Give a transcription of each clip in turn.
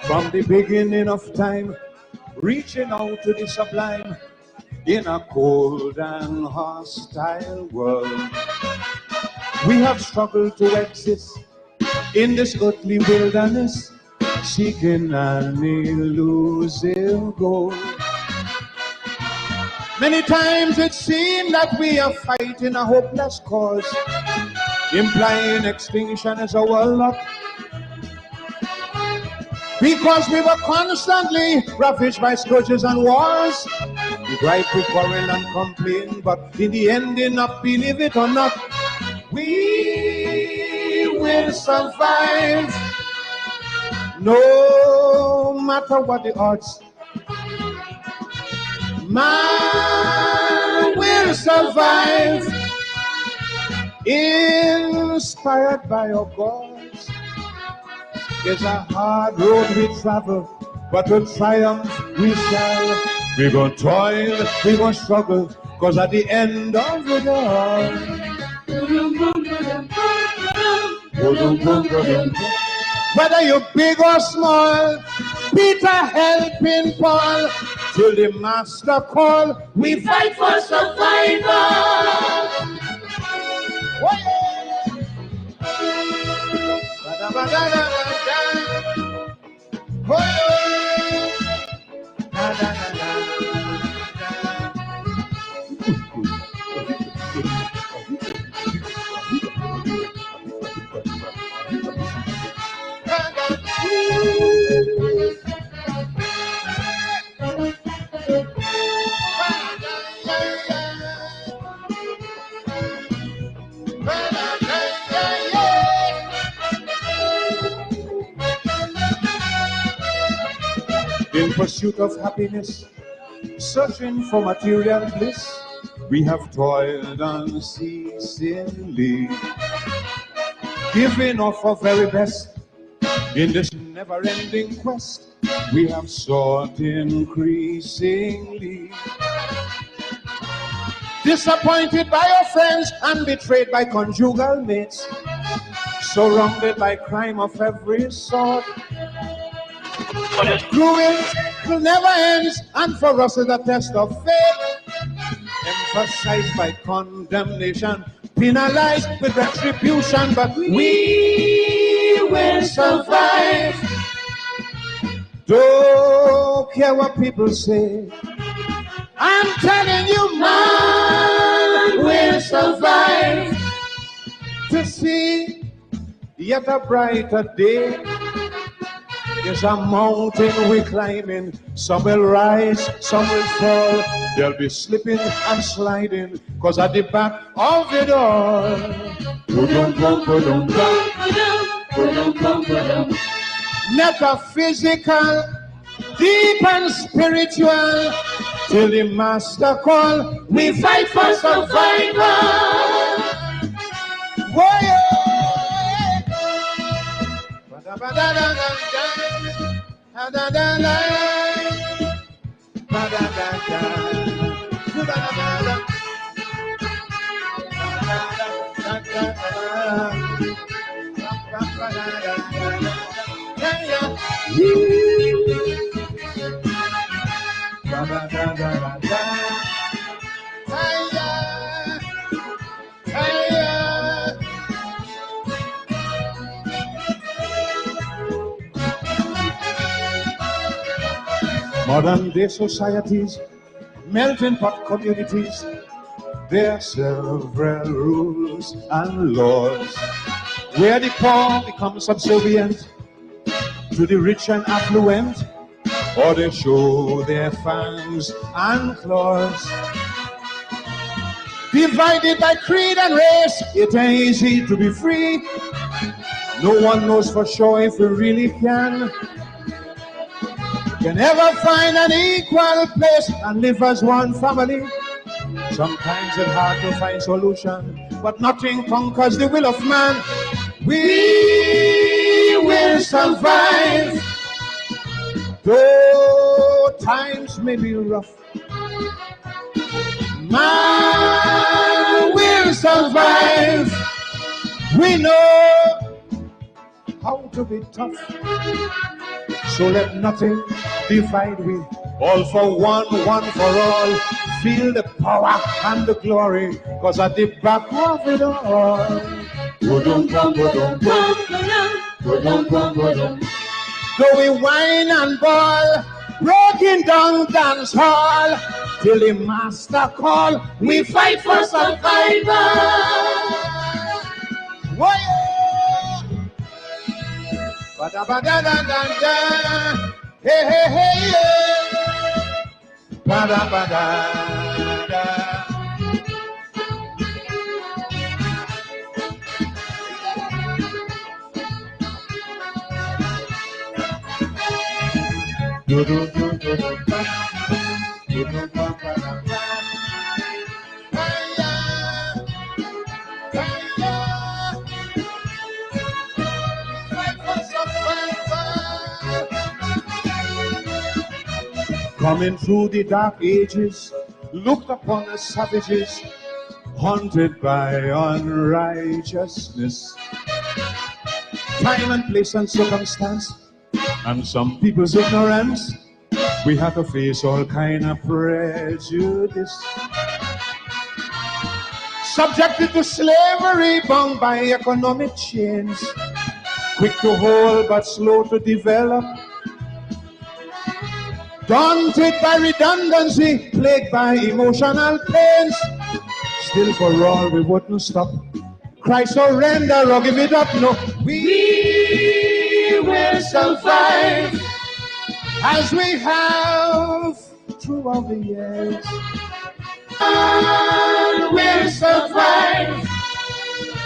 From the beginning of time, reaching out to the sublime, in a cold and hostile world, we have struggled to exist in this earthly wilderness, seeking an elusive goal. Many times it seemed that we are fighting a hopeless cause, implying extinction as our lot, because we were constantly ravaged by scourges and wars. We gripe, we quarrel and complain, but in the ending up, believe it or not, we will survive. No matter what the odds, man will survive. Inspired by our gods. It's a hard road we travel, but with triumph we shall. We gon' toil, we gon' struggle, cause at the end of it all, whether you're big or small, Peter helping Paul, till the master call, we fight for survival. Oh, yeah. In pursuit of happiness, searching for material bliss, we have toiled unceasingly, giving off our very best. In this never-ending quest, we have sought increasingly. Disappointed by our friends and betrayed by conjugal mates, surrounded by crime of every sort. Ruins will never end, and for us is a test of faith, emphasized by condemnation, penalized with retribution, but we will survive. Don't care what people say, I'm telling you, man will survive to see yet a brighter day. There's a mountain we're climbing, some will rise, some will fall. They'll be slipping and sliding, cause at the back of it all, metaphysical, deep and spiritual, till the master call, we fight for survival. Whoa, yeah. Modern day societies, melting pot communities, there are several rules and laws, where the poor become subservient to the rich and affluent, or they show their fangs and claws. Divided by creed and race, it ain't easy to be free. No one knows for sure if we really can. can never find an equal place and live as one family. Sometimes it's hard to find solution, but nothing conquers the will of man. We will survive. Though times may be rough, man will survive. We know how to be tough, so let nothing divide we. All for one, one for all. Feel the power and the glory, cause at the back of it all. Though we whine and ball, broken down dance hall, till the master call, we fight for survival. Whoa, yeah. Ba-da-ba-da-da-da-da. Hey, hey, hey, yeah. Ba-da-ba-da-da. Do do do do do ba. Do do ba ba da ba. Coming through the dark ages, looked upon the savages, haunted by unrighteousness. Time and place and circumstance, and some people's ignorance, we have to face all kind of prejudice. Subjected to slavery, bound by economic chains, quick to hold but slow to develop. Daunted by redundancy, plagued by emotional pains, still for all we wouldn't stop. Cry surrender or give it up, no. We will survive as we have throughout the years. And we'll survive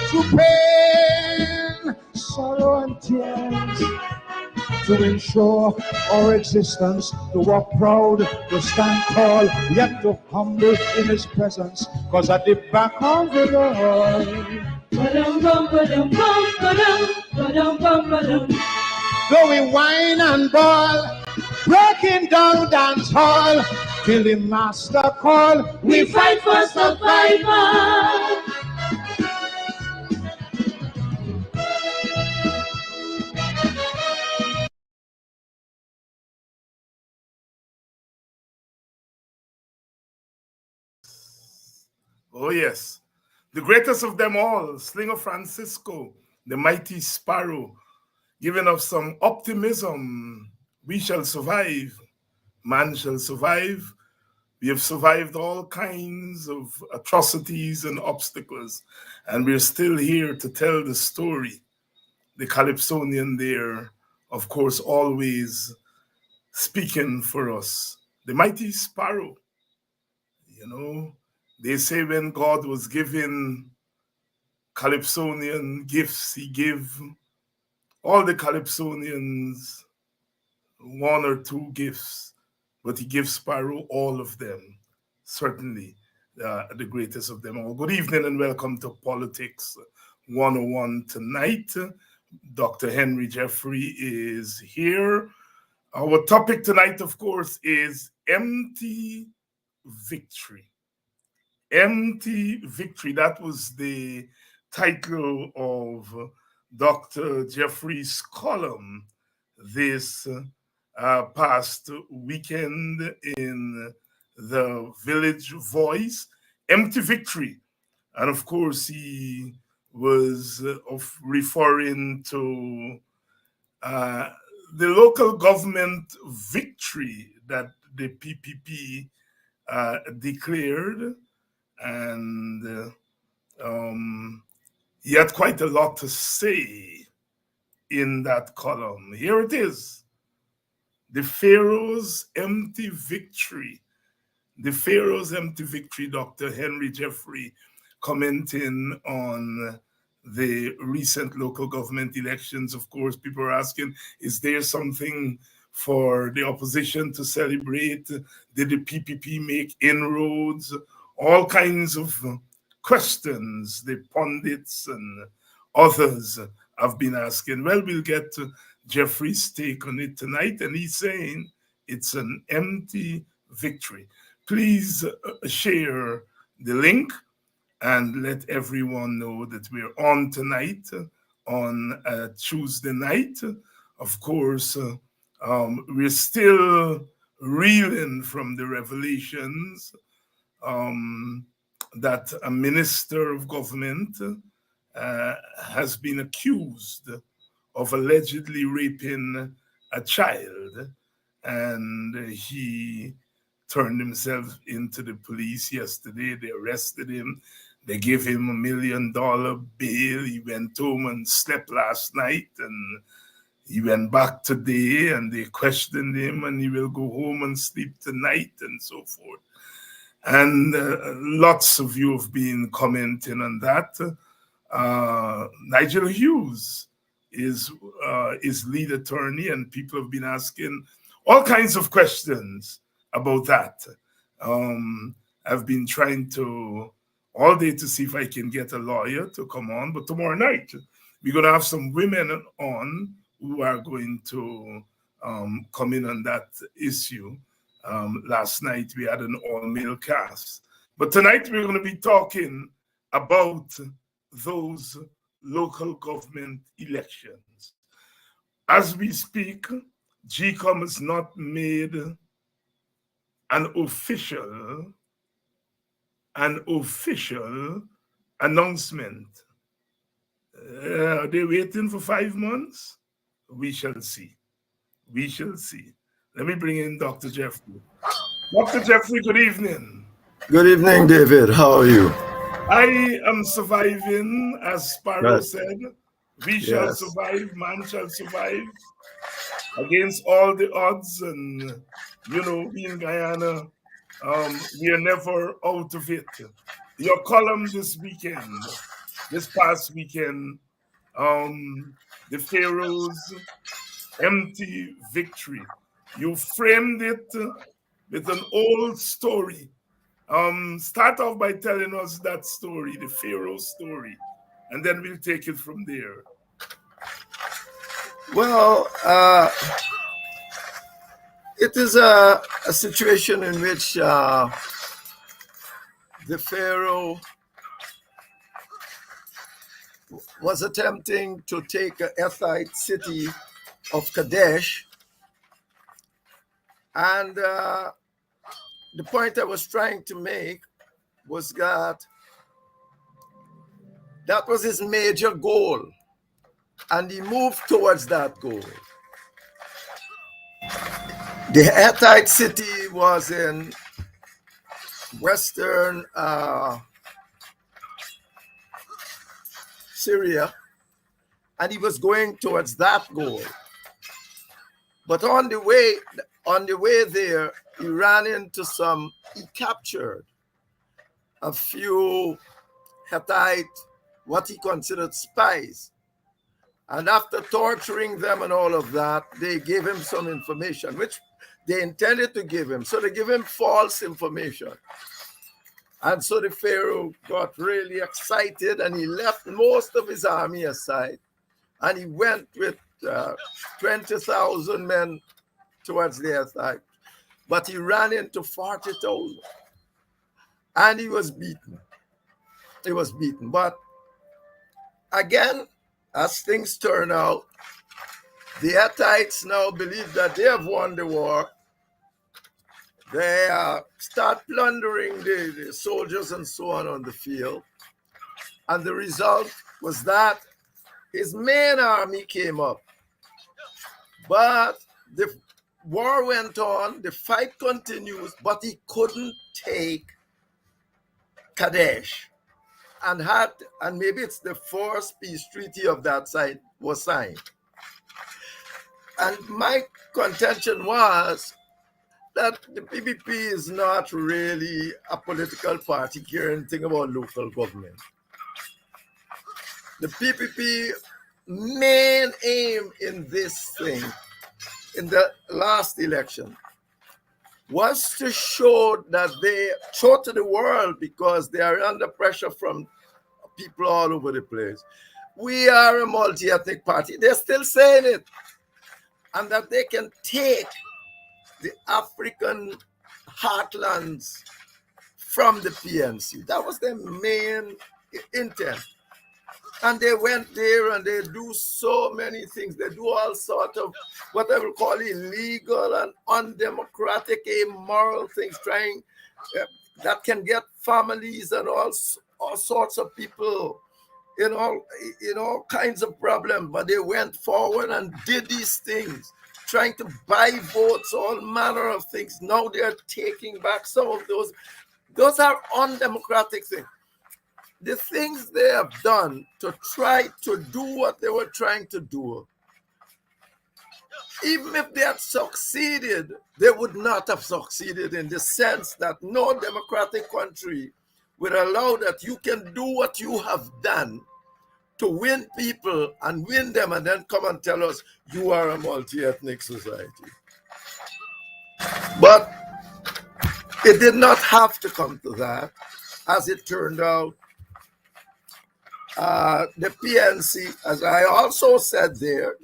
through pain, sorrow and tears, to ensure our existence, to walk proud, to stand tall, yet to humble in his presence, cause at the back of it all, though we whine and ball, breaking down dance hall, till the master call, we fight for survival. Oh, yes. The greatest of them all, Slinger Francisco, the mighty sparrow, giving us some optimism. We shall survive. Man shall survive. We have survived all kinds of atrocities and obstacles, and we're still here to tell the story. The Calypsonian there, of course, always speaking for us. The mighty sparrow, you know, they say when God was giving Calypsonian gifts, he gave all the Calypsonians one or two gifts, but he gives Sparrow all of them, certainly the greatest of them all. Good evening and welcome to Politics 101 tonight. Dr. Henry Jeffrey is here. Our topic tonight, of course, is empty victory. Empty victory. That was the title of Dr. Jeffrey's column this past weekend in the Village Voice. Empty victory. And of course, he was referring to the local government victory that the PPP declared. And he had quite a lot to say in that column. Here it is. The Pharaoh's empty victory. The Pharaoh's empty victory, Dr. Henry Jeffrey, commenting on the recent local government elections. Of course, people are asking, is there something for the opposition to celebrate? Did the PPP make inroads? All kinds of questions the pundits and others have been asking. Well, we'll get to Jeffrey's take on it tonight, and he's saying it's an empty victory. Please share the link and let everyone know that we're on tonight on Tuesday night. Of course, we're still reeling from the revelations that a minister of government has been accused of allegedly raping a child, and he turned himself into the police yesterday. They arrested him. They gave him $1 million bail. He went home and slept last night, and he went back today, and they questioned him, and he will go home and sleep tonight, and so forth. And lots of you have been commenting on that. Nigel Hughes is lead attorney, and people have been asking all kinds of questions about that. I've been trying to all day to see if I can get a lawyer to come on, but tomorrow night we're going to have some women on who are going to come in on that issue. Last night we had an all-male cast, but tonight we're going to be talking about those local government elections. As we speak, GCOM has not made an official announcement. Are they waiting for 5 months? We shall see. We shall see. Let me bring in Dr. Jeffrey. Dr. Jeffrey, good evening. Good evening, David. How are you? I am surviving, as Sparrow said. We shall survive, man shall survive. Against all the odds, and we in Guyana, we are never out of it. Your column this past weekend, the Pharaoh's empty victory. You framed it with an old story. Start off by telling us that story, the Pharaoh story, and then we'll take it from there. Well, it is a situation in which the Pharaoh was attempting to take the Hinds'Sight city of Kadesh, and the point I was trying to make was that was his major goal, and he moved towards that goal. The Hinds'Sight city was in western Syria, and he was going towards that goal. But on the way there, he ran into he captured a few Hittite, what he considered spies. And after torturing them and all of that, they gave him some information, which they intended to give him. So they gave him false information. And so the Pharaoh got really excited, and he left most of his army aside. And he went with 20,000 men towards the Hinds'Sight. But he ran into 40,000. And he was beaten. He was beaten. But again, as things turn out, the Hittites now believe that they have won the war. They start plundering the soldiers and so on the field. And the result was that his main army came up. But the war went on, the fight continues, but he couldn't take Kadesh. And maybe it's the fourth peace treaty of that side was signed. And my contention was that the PPP is not really a political party caring anything about local government. The PPP main aim in this thing in the last election was to show that they show to the world, because they are under pressure from people all over the place. We are a multi-ethnic party. They're still saying it. And that they can take the African heartlands from the PNC. That was their main intent. And they went there and they do so many things. They do all sorts of what I will call illegal and undemocratic, immoral things, trying that can get families and all sorts of people in all kinds of problems. But they went forward and did these things, trying to buy votes, all manner of things. Now they're taking back some of those. Those are undemocratic things. The things they have done to try to do what they were trying to do, even if they had succeeded, they would not have succeeded, in the sense that no democratic country would allow that you can do what you have done to win people and win them and then come and tell us you are a multi-ethnic society. But it did not have to come to that. As it turned out, the PNC, as I also said there,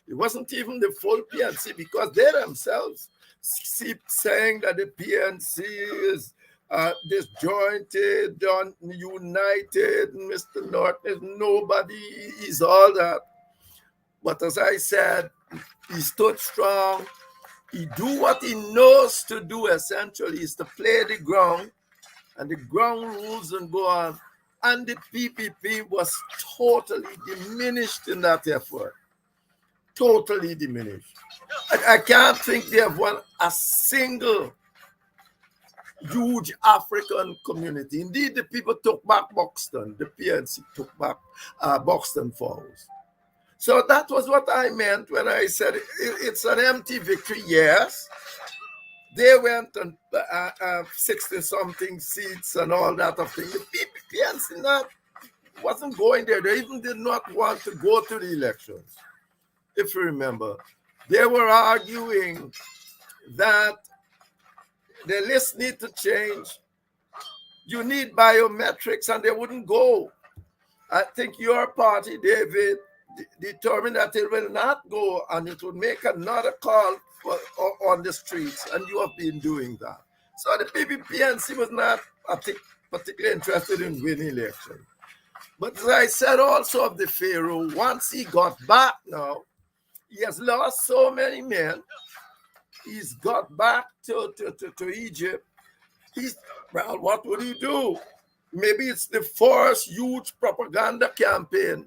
it wasn't even the full PNC, because they themselves keep saying that the PNC is disjointed, united, Mr. Norton is nobody, he's all that. But as I said, he stood strong. He do what he knows to do, essentially, is to play the ground and the ground rules and go on. And the PPP was totally diminished in that effort. Totally diminished. I can't think they have won a single huge African community. Indeed, the people took back Buxton. The PNC took back Buxton Falls. So that was what I meant when I said it's an empty victory. Yes, they went and 60-something seats and all that of thing. The PNC wasn't going there. They even did not want to go to the elections. If you remember, they were arguing that the list need to change. You need biometrics, and they wouldn't go. I think your party, David, determined that it will not go, and it would make another call on the streets, and you have been doing that. So the PNC was not particularly interested in winning election. But as I said also of the Pharaoh, once he got back now, he has lost so many men. He's got back to Egypt. Well, what would he do? Maybe it's the first huge propaganda campaign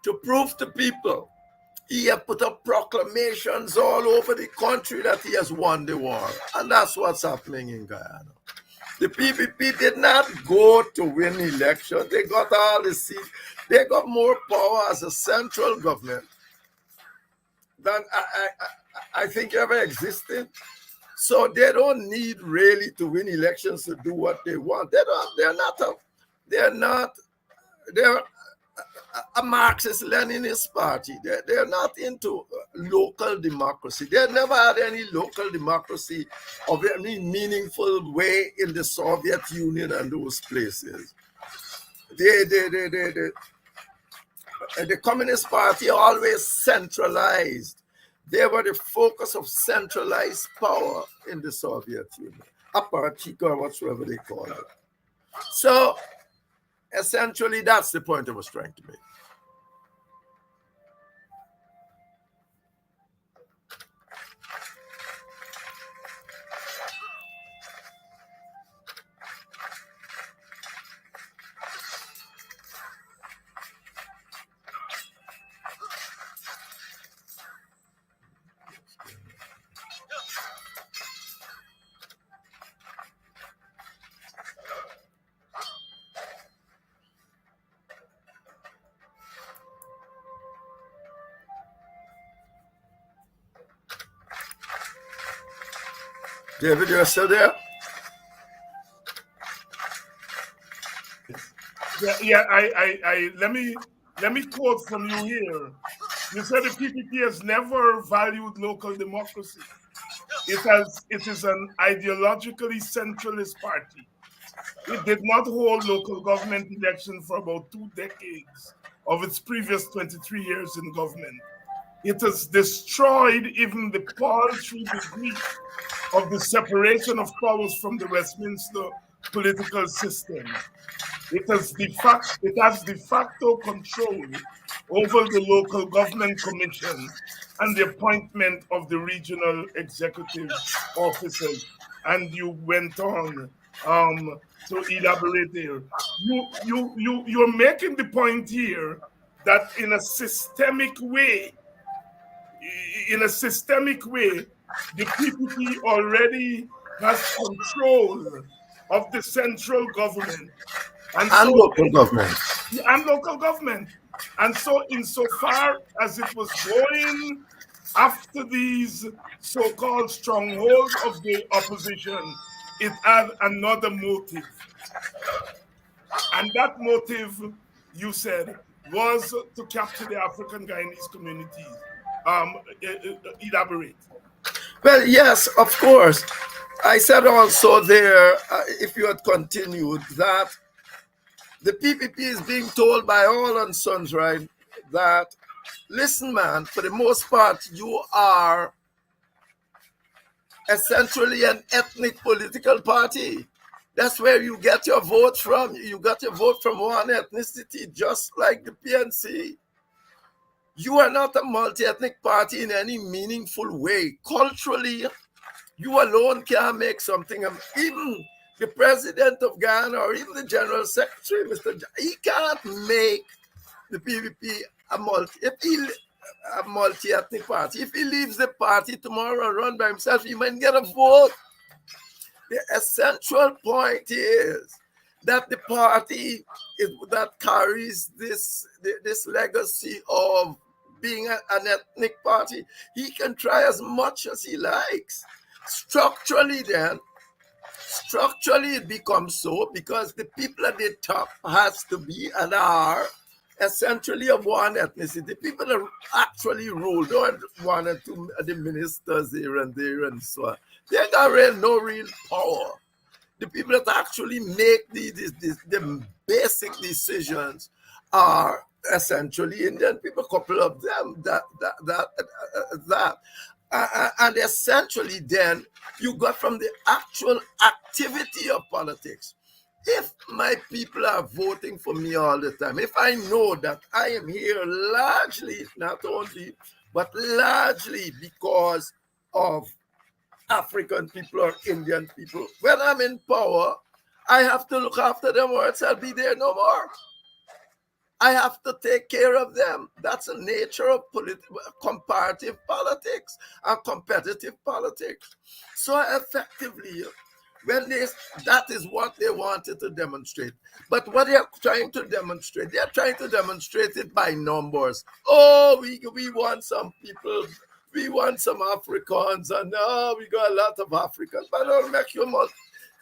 to prove to people. He has put up proclamations all over the country that he has won the war. And that's what's happening in Guyana. The PPP did not go to win elections. They got all the seats. They got more power as a central government than I think ever existed. So they don't need really to win elections to do what they want. They're a Marxist-Leninist party. They're not into local democracy. They never had any local democracy of any meaningful way in the Soviet Union and those places. The Communist Party always centralized. They were the focus of centralized power in the Soviet Union, apartheid or whatsoever they call it. So essentially, that's the point I was trying to make. David, you're still there? Yeah. I let me quote from you here. You said the PPP has never valued local democracy. It is an ideologically centralist party. It did not hold local government elections for about 2 decades of its previous 23 years in government. It has destroyed even the paltry degree of the separation of powers from the Westminster political system. It has de facto control over the local government commission and the appointment of the regional executive officers. And you went on to elaborate there. You're making the point here that in a systemic way, the PPP already has control of the central government and And so local government. and local government. And so, insofar as it was going after these so-called strongholds of the opposition, it had another motive. And that motive, you said, was to capture the African Guyanese communities. Elaborate. Well, yes, of course. I said also there, if you had continued, that the PPP is being told by all and sons, right, that, listen, man, for the most part, you are essentially an ethnic political party. That's where you get your vote from. You got your vote from one ethnicity, just like the PNC. You are not a multi-ethnic party in any meaningful way. Culturally, you alone can't make something. Even the president of Ghana or even the general secretary, he can't make the PPP a multi-ethnic party. If he leaves the party tomorrow and run by himself, he might get a vote. The essential point is that the party that carries this legacy of being an ethnic party, he can try as much as he likes. Structurally, it becomes so because the people at the top has to be and are essentially of one ethnicity. People that actually rule, don't one or two the ministers here and there and so on. They got no real power. The people that actually make the basic decisions are essentially Indian people, a couple of them and essentially then you got from the actual activity of politics. If my people are voting for me all the time, if I know that I am here largely, not only, but largely because of African people or Indian people, when I'm in power, I have to look after them or else I'll be there no more. I have to take care of them. That's the nature of comparative politics and competitive politics. So effectively, that is what they wanted to demonstrate. But what they're trying to demonstrate, they're trying to demonstrate it by numbers. Oh, we want some people, we want some Africans, and we got a lot of Africans. But don't make you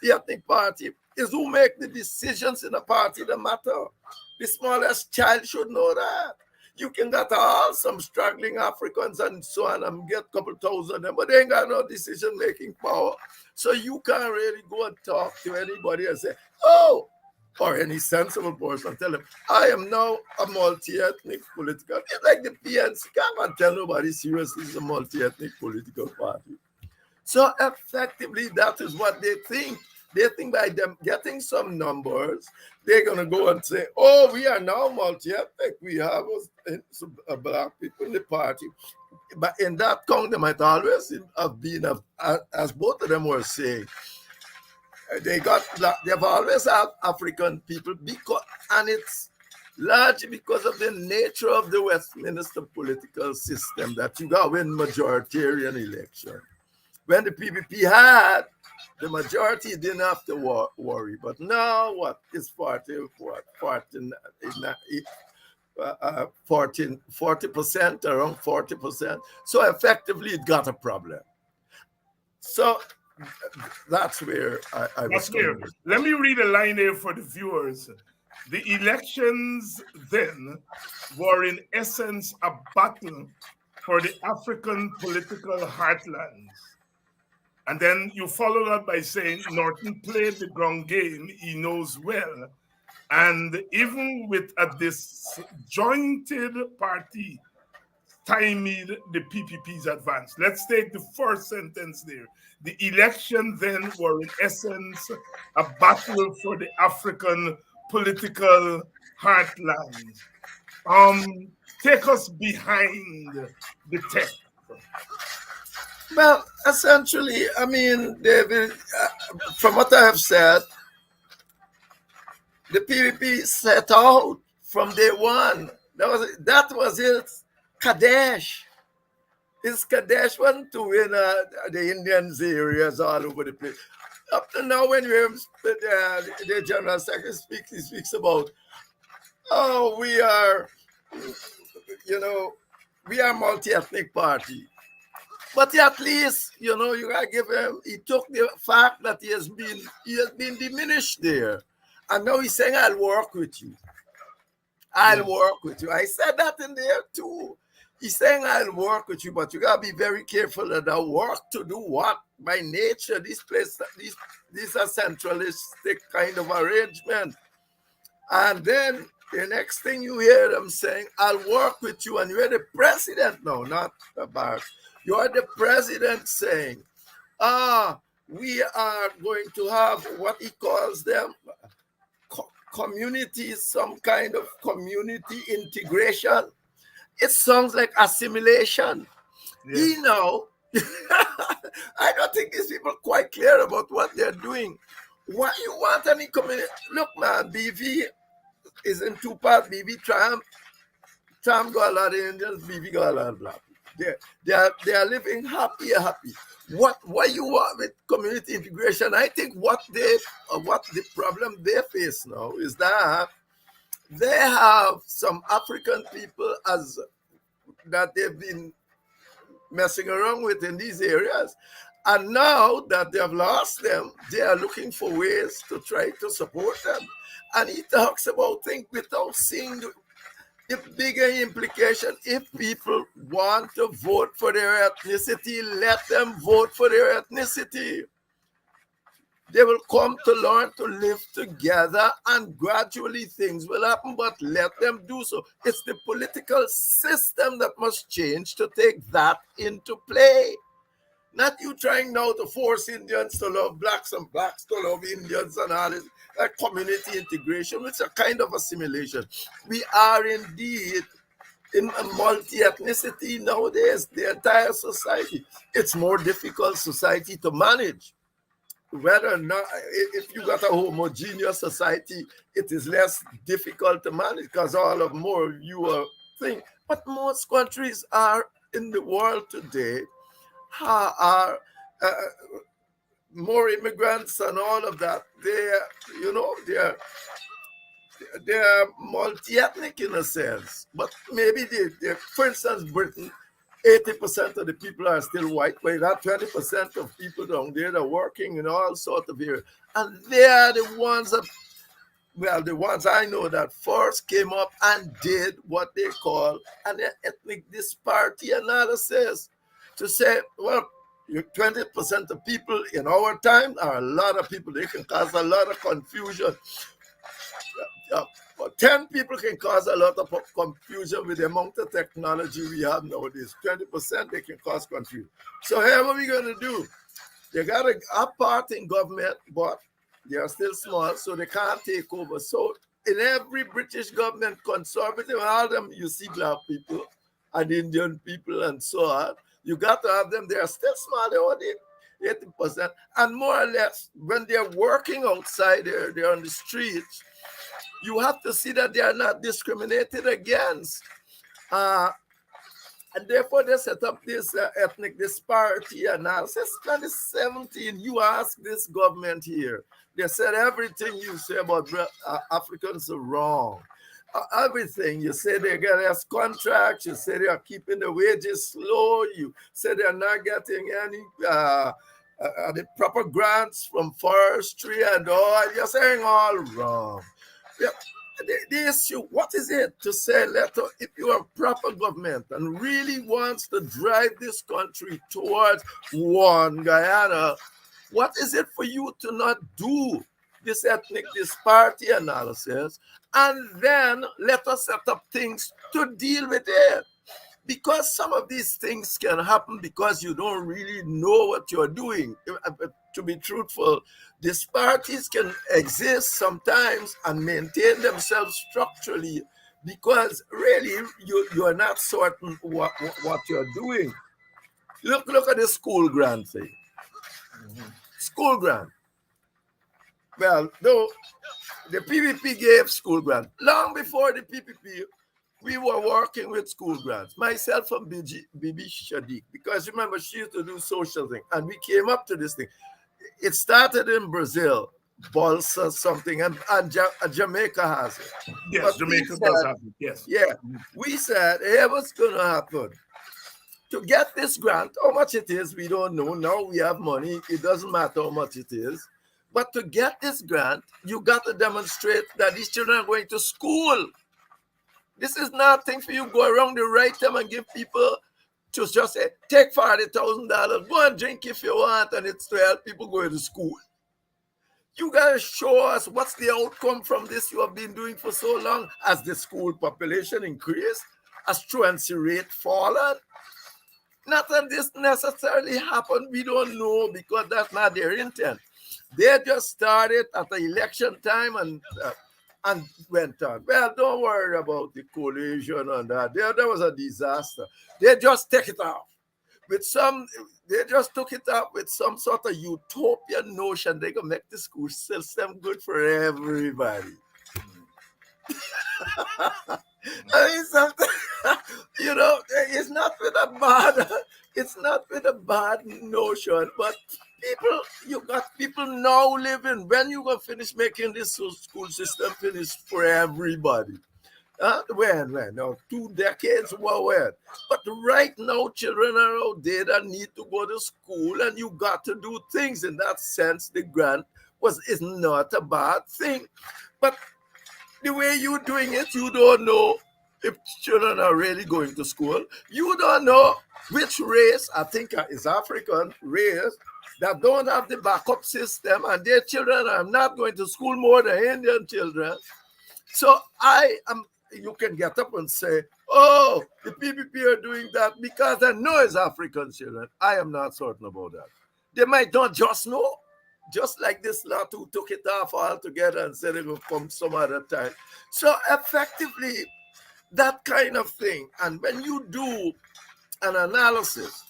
the ethnic party is who make the decisions in a party that matter. The smallest child should know that. You can get all some struggling Africans and so on and get a couple thousand of them, but they ain't got no decision-making power. So you can't really go and talk to anybody and say, oh, or any sensible person, tell them, I am now a multi-ethnic political. It's like the PNC can't tell nobody seriously it's a multi-ethnic political party. So effectively, that is what they think. They think by them getting some numbers, they're going to go and say, oh, we are now multi-ethnic. We have some black people in the party. But in that count, they might always have been, as both of them were saying, they've always had African people, and it's largely because of the nature of the Westminster political system that you got win majoritarian election. When the PPP had the majority, didn't have to worry. But now what is 40%, around 40%. So effectively, it got a problem. So that's where I was. Let me read a line here for the viewers. The elections then were in essence a battle for the African political heartlands. And then you follow that by saying Norton played the ground game he knows well. And even with a disjointed party, stymied the PPP's advance. Let's take the first sentence there. The election then were in essence a battle for the African political heartlands. Take us behind the text. Well, essentially, I mean, David, from what I have said, the PPP set out from day one. That was its Kadesh. His Kadesh wasn't to win the Indians areas all over the place. Up to now, when we have the General Secretary he speaks about, oh, we are multi-ethnic party. But at least, you gotta give him, he took the fact that he has been diminished there. And now he's saying, I'll work with you. I'll work with you. I said that in there too. He's saying, I'll work with you, but you gotta be very careful that I work to do what? By nature, these are centralistic kind of arrangement. And then the next thing you hear them saying, I'll work with you, and you're the president now, not the bar. You're the president saying, we are going to have what he calls them communities, some kind of community integration. It sounds like assimilation. Yeah. I don't think these people are quite clear about what they're doing. What you want any community? Look, man, BV is in two parts. BV Tram got a lot of Indians, BV got a lot of black. They are living happy. What you want with community integration? I think what the problem they face now is that they have some African people that they've been messing around with in these areas, and now that they have lost them, they are looking for ways to try to support them. And he talks about things without seeing the bigger implication. If people want to vote for their ethnicity, let them vote for their ethnicity. They will come to learn to live together, and gradually things will happen, but let them do so. It's the political system that must change to take that into play. Not you trying now to force Indians to love blacks and blacks to love Indians and all this. Community integration, which is a kind of assimilation. We are indeed in a multi-ethnicity nowadays, the entire society. It's more difficult society to manage. Whether or not, if you got a homogeneous society, it is less difficult to manage because all of more you are thing. But most countries are in the world today are more immigrants and all of that. They're multi-ethnic in a sense. But maybe for instance, Britain, 80% of the people are still white, but you got 20% of people down there that are working in all sorts of areas. And they are the ones the ones I know that first came up and did what they call an ethnic disparity analysis to say, well, 20% of people in our time are a lot of people. They can cause a lot of confusion. 10 people can cause a lot of confusion with the amount of technology we have nowadays. 20% they can cause confusion. So here what are we going to do? They got a part in government, but they are still small, so they can't take over. So in every British government, conservative, all of them, you see black people and Indian people and so on. You got to have them. They are still small. They're only 80%. And more or less, when they're working outside, they're on the streets, you have to see that they are not discriminated against. And therefore, they set up this ethnic disparity analysis. 2017, you ask this government here, they said everything you say about Africans are wrong. Everything. You say they get less contracts, you say they are keeping the wages low, you say they're not getting any the proper grants from forestry and all. You're saying all wrong. Yeah. the issue, what is it to say, if you are proper government and really wants to drive this country towards one Guyana, what is it for you to not do this ethnic disparity analysis and then let us set up things to deal with it? Because some of these things can happen because you don't really know what you're doing. To be truthful, disparities can exist sometimes and maintain themselves structurally because really you're not certain what you're doing. Look at the school grant thing. School grant. Well, though the PPP gave school grant. Long before the PPP, we were working with school grants, myself and Bibi Shadik, because remember, she used to do social thing, and we came up to this thing. It started in Brazil, Bolsa something, and Jamaica has it. Yes, but Jamaica does have it, yes. Yeah, we said, hey, what's going to happen? To get this grant, how much it is, we don't know. Now we have money. It doesn't matter how much it is. But to get this grant, you got to demonstrate that these children are going to school. This is nothing for you to go around and write them and give people to just say, take $40,000, go and drink if you want, and it's to help people go to school. You got to show us what's the outcome from this you have been doing for so long. As the school population increased, as truancy rate fallen, nothing this necessarily happened. We don't know because that's not their intent. They just started at the election time and went on. Well, don't worry about the coalition and that. That was a disaster. They just take it off. They just took it up with some sort of utopian notion. They can make the school system good for everybody. I mean, something, it's not with a bad notion, but you got people now living. When you gonna finish making this school system finish for everybody? When? No, 2 decades, when? But right now, children are out there that need to go to school, and you got to do things. In that sense, the grant is not a bad thing. But the way you're doing it, you don't know if children are really going to school. You don't know which race, I think is African race, that don't have the backup system, and their children are not going to school more than Indian children. So you can get up and say, oh, the PPP are doing that because they know it's African children. I am not certain about that. They might not just know, just like this lot who took it off altogether and said it will come some other time. So effectively, that kind of thing. And when you do an analysis,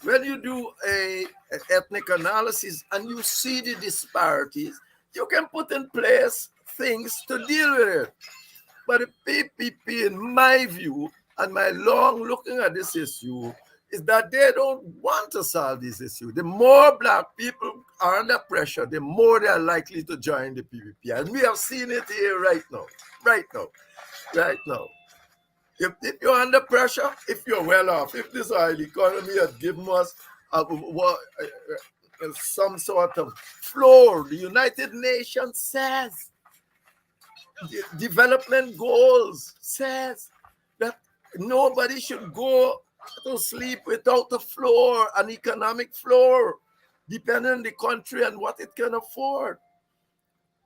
when you do an ethnic analysis and you see the disparities, you can put in place things to deal with it. But the PPP, in my view, and my long looking at this issue, is that they don't want to solve this issue. The more Black people are under pressure, the more they are likely to join the PPP. And we have seen it here right now. If you're under pressure, if you're well off, if this oil economy has given us some sort of floor, the United Nations says, development goals says that nobody should go to sleep without a floor, an economic floor, depending on the country and what it can afford.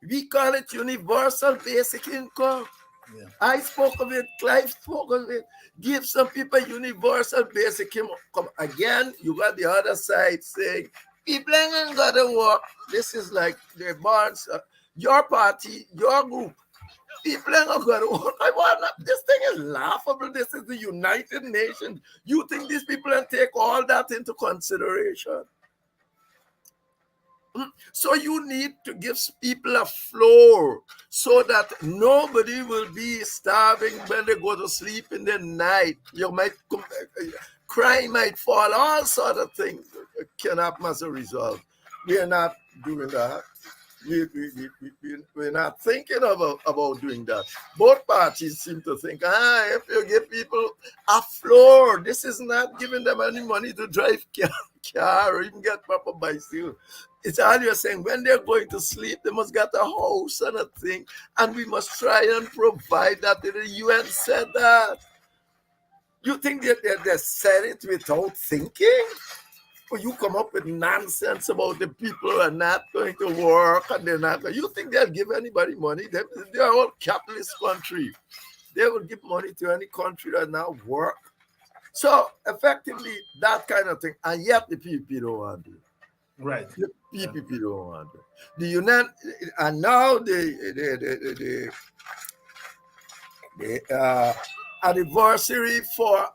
We call it universal basic income. Yeah. I spoke of it, Clive spoke of it. Give some people universal basic income. Again, you got the other side saying, people ain't got to work. This is like the bonds, your party, your group. People ain't got to work. This thing is laughable. This is the United Nations. You think these people can take all that into consideration? So you need to give people a floor so that nobody will be starving when they go to sleep in the night. You might crime might fall, all sort of things can happen as a result. We are not doing that. We're not thinking about doing that. Both parties seem to think, if you give people a floor, this is not giving them any money to drive car or even get proper bicycle. It's all you're saying. When they're going to sleep, they must get a house and a thing, and we must try and provide that. The UN said that. You think that they said it without thinking? Or you come up with nonsense about the people who are not going to work and they're not. You think they'll give anybody money? They're all capitalist country. They will give money to any country that now work. So effectively, that kind of thing, and yet the PPP don't want to do it. Right. The PPP don't want to. The UN, and now the anniversary for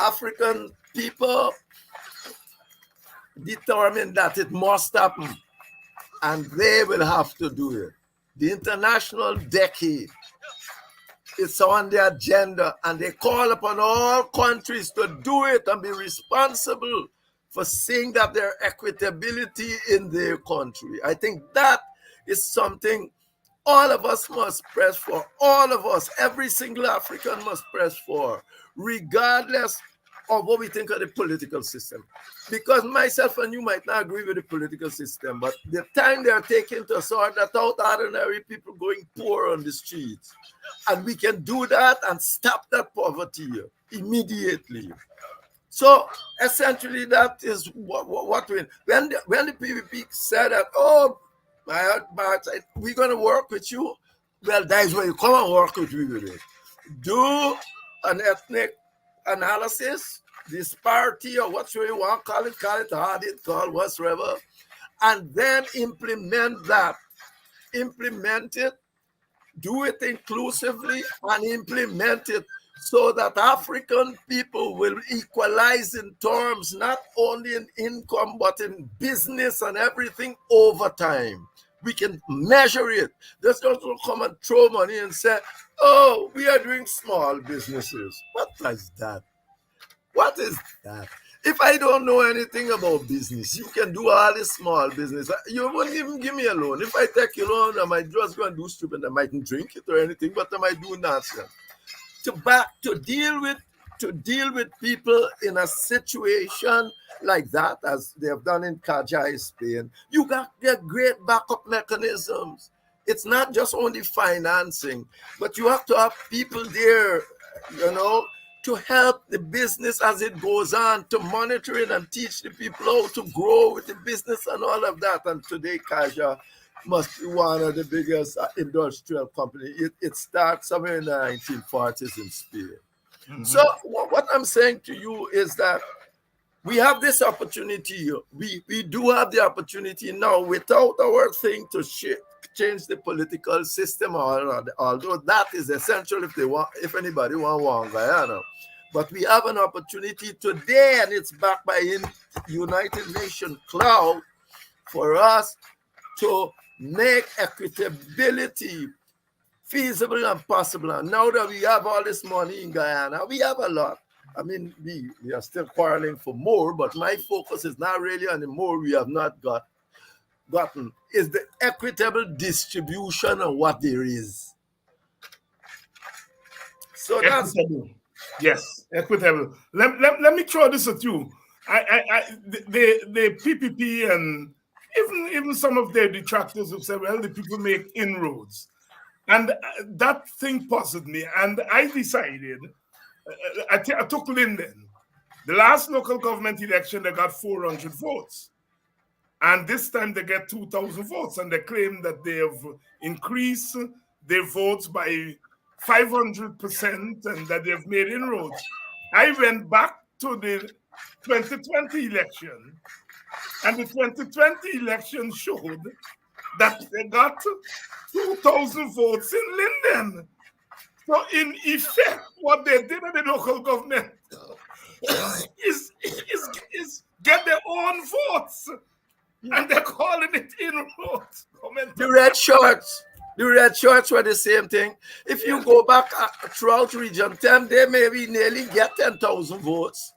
African people determined that it must happen, and they will have to do it. The international decade, it's on the agenda, and they call upon all countries to do it and be responsible for seeing that there equitability in their country. I think that is something all of us must press for. All of us, every single African must press for, regardless of what we think of the political system. Because myself and you might not agree with the political system, but the time they are taking to sort that out, ordinary people going poor on the streets. And we can do that and stop that poverty immediately. So essentially, that is what we, when the PPP said that, oh, we're going to work with you, well, that is where you come and work with me with it. Do an ethnic analysis, disparity, or whatever you want, call it audit, call whatsoever, and then implement that. Implement it, do it inclusively, and implement it so that African people will equalize in terms, not only in income, but in business and everything over time. We can measure it. Just don't come and throw money and say, oh, we are doing small businesses. What is that? What is that? If I don't know anything about business, you can do all this small business. You won't even give me a loan. If I take a loan, I might just go and do stupid. I mightn't drink it or anything, but I might do nonsense. To deal with people in a situation like that, as they have done in Kajai, Spain, you got get great backup mechanisms. It's not just only financing, but you have to have people there, to help the business as it goes on, to monitor it and teach the people how to grow with the business and all of that. And today, Kaja must be one of the biggest industrial companies. It starts somewhere in the 1940s in Spain. Mm-hmm. So what I'm saying to you is that we have this opportunity. We do have the opportunity now without our thing to change the political system, although that is essential if anybody want Guyana. But we have an opportunity today, and it's backed by United Nations Cloud, for us to make equitability feasible and possible. And now that we have all this money in Guyana, we have a lot. I mean, we are still quarreling for more, but my focus is not really on the more we have not gotten. Is the equitable distribution of what there is. So equitable. Yes, equitable. Let me throw this at you. The PPP and even some of their detractors have said, well, the people make inroads. And that thing puzzled me. And I decided, I took Linden. The last local government election, they got 400 votes. And this time they get 2,000 votes. And they claim that they have increased their votes by 500% and that they've made inroads. I went back to the 2020 election. And the 2020 election showed that they got 2,000 votes in Linden. So in effect, what they did at the local government is get their own votes. And they're calling it inroads. The red shorts were the same thing. If you go back throughout Region 10, they maybe nearly get 10,000 votes.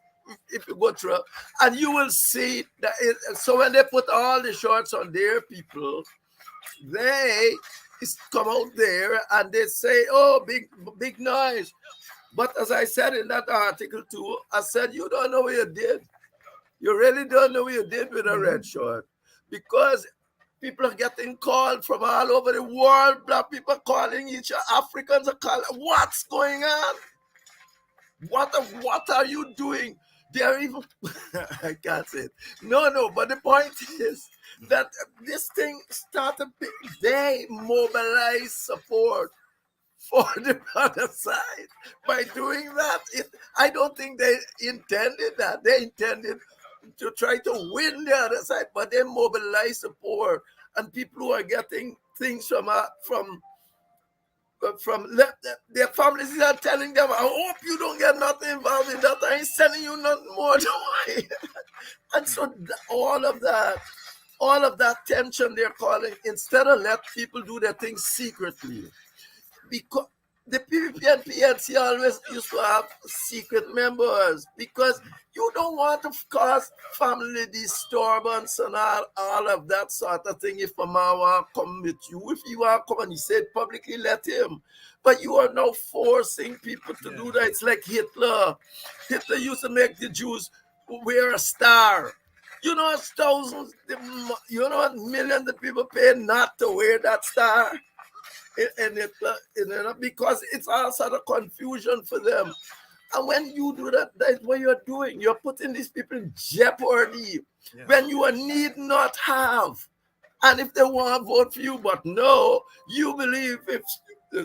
If you go through, and you will see that. So when they put all the shorts on their people, they come out there and they say, "Oh, big noise." But as I said in that article too, I said, "You don't know what you did. You really don't know what you did with a red short, because people are getting called from all over the world. Black people calling each other, Africans are calling. What's going on? What are you doing? They're even I can't say it. No, but the point is that this thing started. They mobilize support for the other side by doing that. I don't think they intended that. They intended to try to win the other side, but they mobilize support, and people who are getting things from their families are telling them, I hope you don't get nothing involved in that. I ain't sending you nothing more. And so all of that tension they're calling, instead of let people do their things secretly, because the PPP and PNC always used to have secret members, because you don't want to cause family disturbance and all of that sort of thing. If a man want to come with you, if you want to come and he said publicly, let him. But you are now forcing people to do that. It's like Hitler. Hitler used to make the Jews wear a star. You know, thousands, millions of people pay not to wear that star. Because it's all sort of confusion for them. And when you do that, that's what you're doing. You're putting these people in jeopardy when you need not have. And if they want to vote for you, but no, you believe if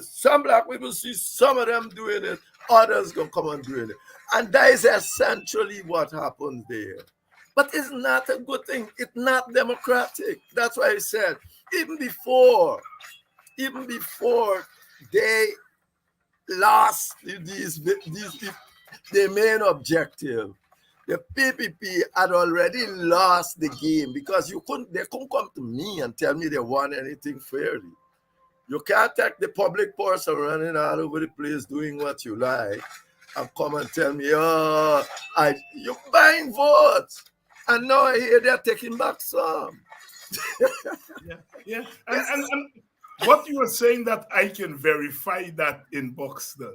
some black people see some of them doing it, others going to come and doing it. And that is essentially what happens there. But it's not a good thing. It's not democratic. That's why I said, even before they lost these their main objective, the PPP had already lost the game, because they couldn't come to me and tell me they won anything fairly. You can't take the public person running all over the place doing what you like and come and tell me, you're buying votes. And now I hear they're taking back some. And what you were saying, that I can verify that in Buxton,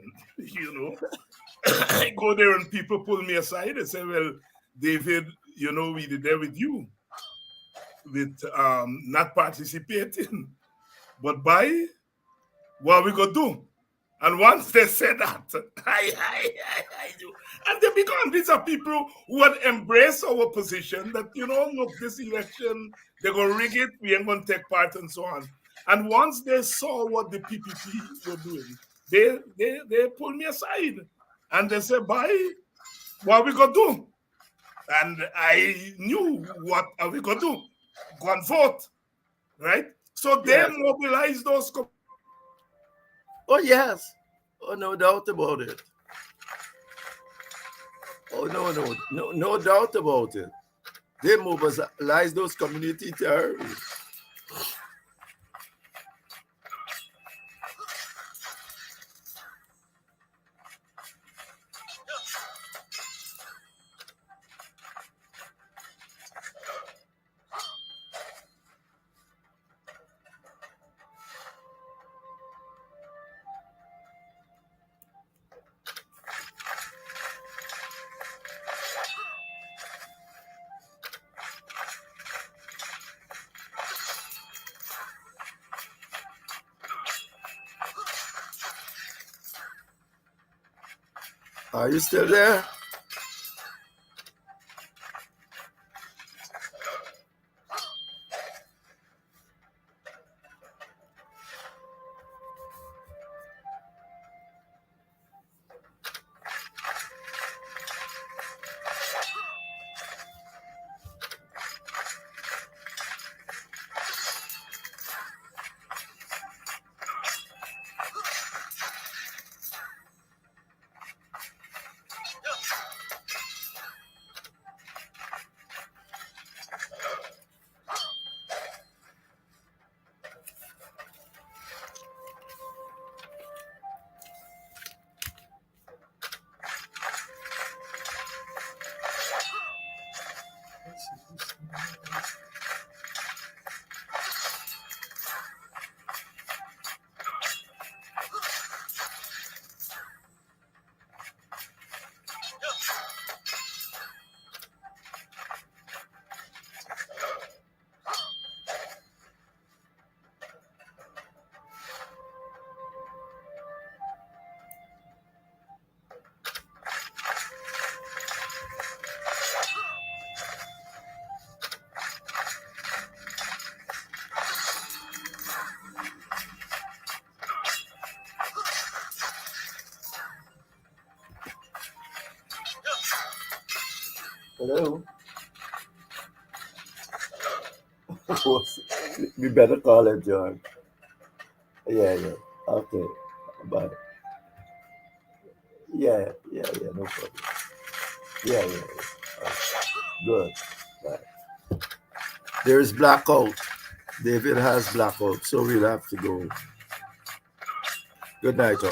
I go there and people pull me aside and say, well, David, we did there with you, with not participating, but by what we go do. And once they say that, I do. And they become, these are people who would embrace our position that, look, this election, they're going to rig it, we ain't going to take part, and so on. And once they saw what the PPP were doing, they pulled me aside. And they said, bye, what we going to do? And I knew what are we going to do. Go and vote, right? So they mobilized those. Oh, yes. Oh, no doubt about it. Oh, no doubt about it. They mobilized those community terrorists. Are you still there? Hello. We better call it, John. Yeah, yeah. Okay. Bye. Yeah, yeah, yeah. No problem. Yeah, yeah, yeah. Good. Bye. There's blackout. David has blackout, so we'll have to go. Good night, all.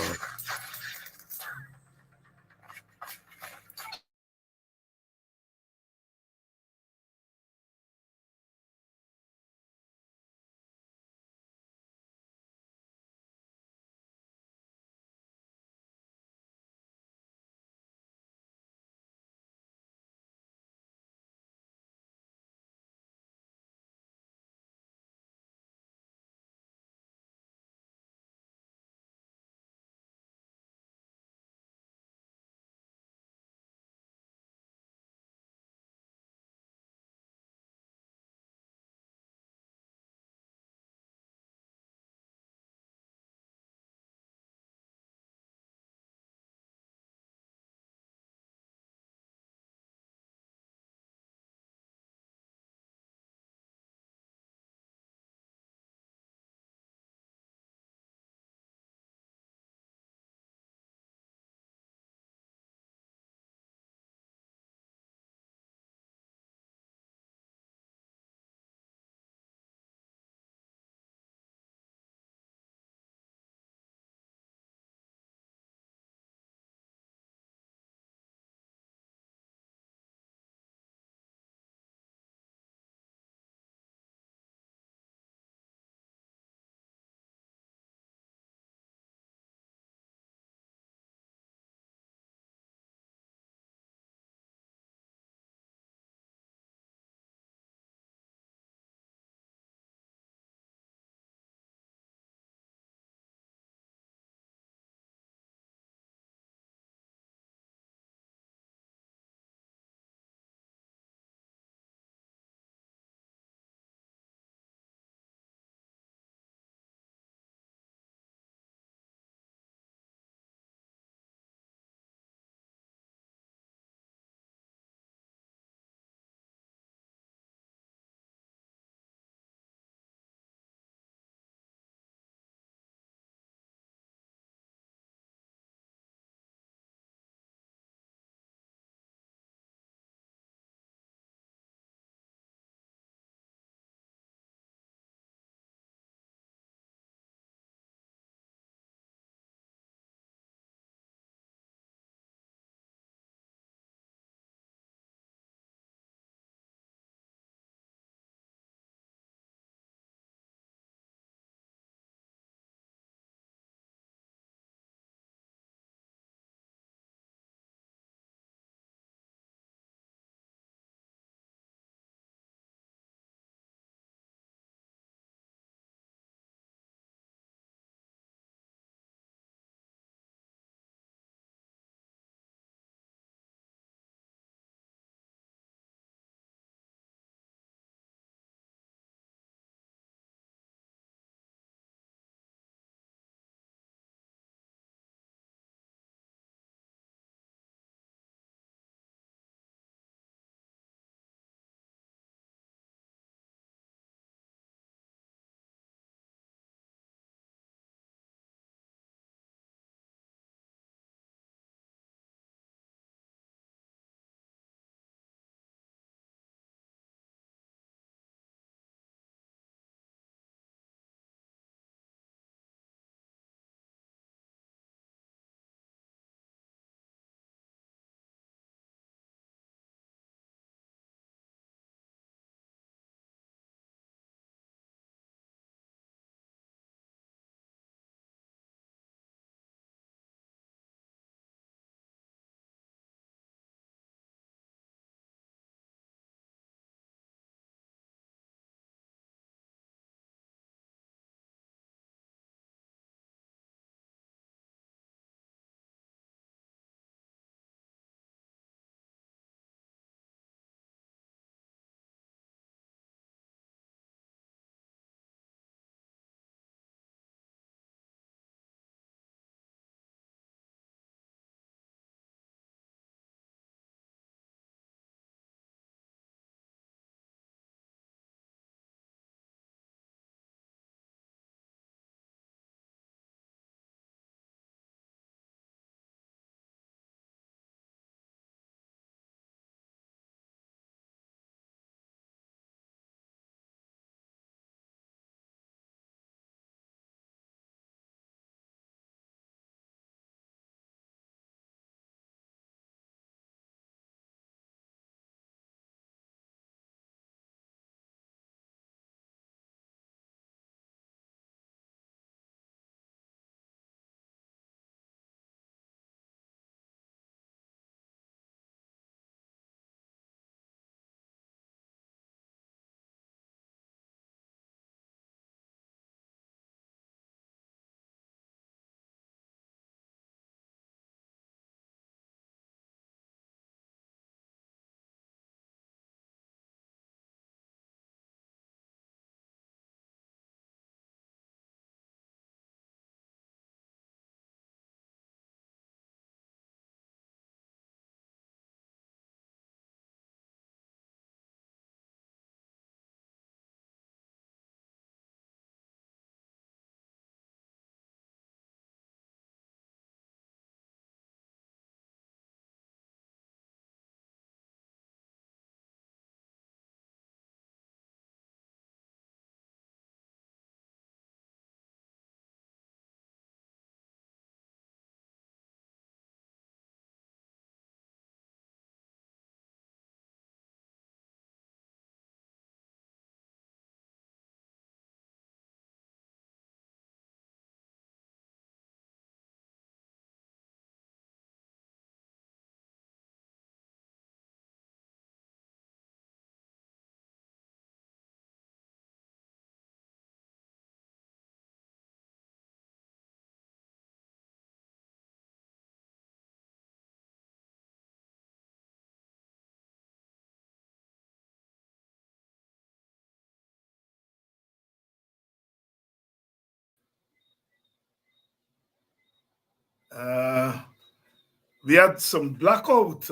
We had some blackout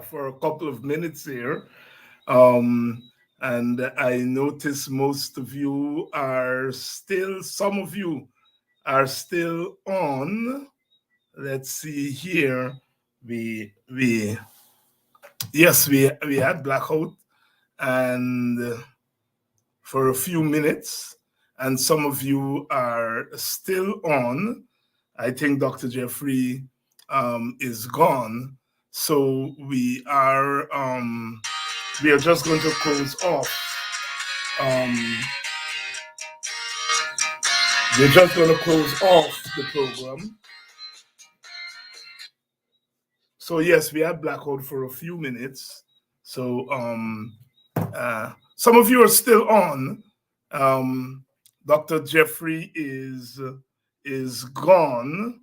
for a couple of minutes here. Um, and I notice most of you are still, some of you are still on. Let's see here. Yes, we had blackout and for a few minutes, and some of you are still on. I think Dr. Jeffrey is gone, so we are just going to close off. We're just going to close off the program. So yes, we had blackout for a few minutes. So some of you are still on. Dr. Jeffrey is gone.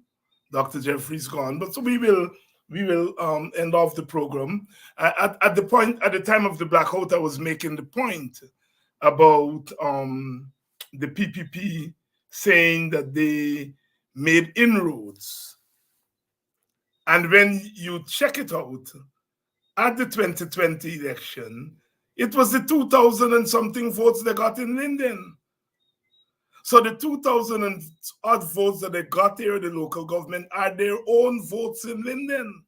Dr. Jeffrey's gone, but so we will end off the program. At the time of the blackout, I was making the point about the PPP saying that they made inroads, and when you check it out, at the 2020 election, it was the 2,000 and something votes they got in Linden. So the 2,000 and odd votes that they got here, the local government, are their own votes in Linden.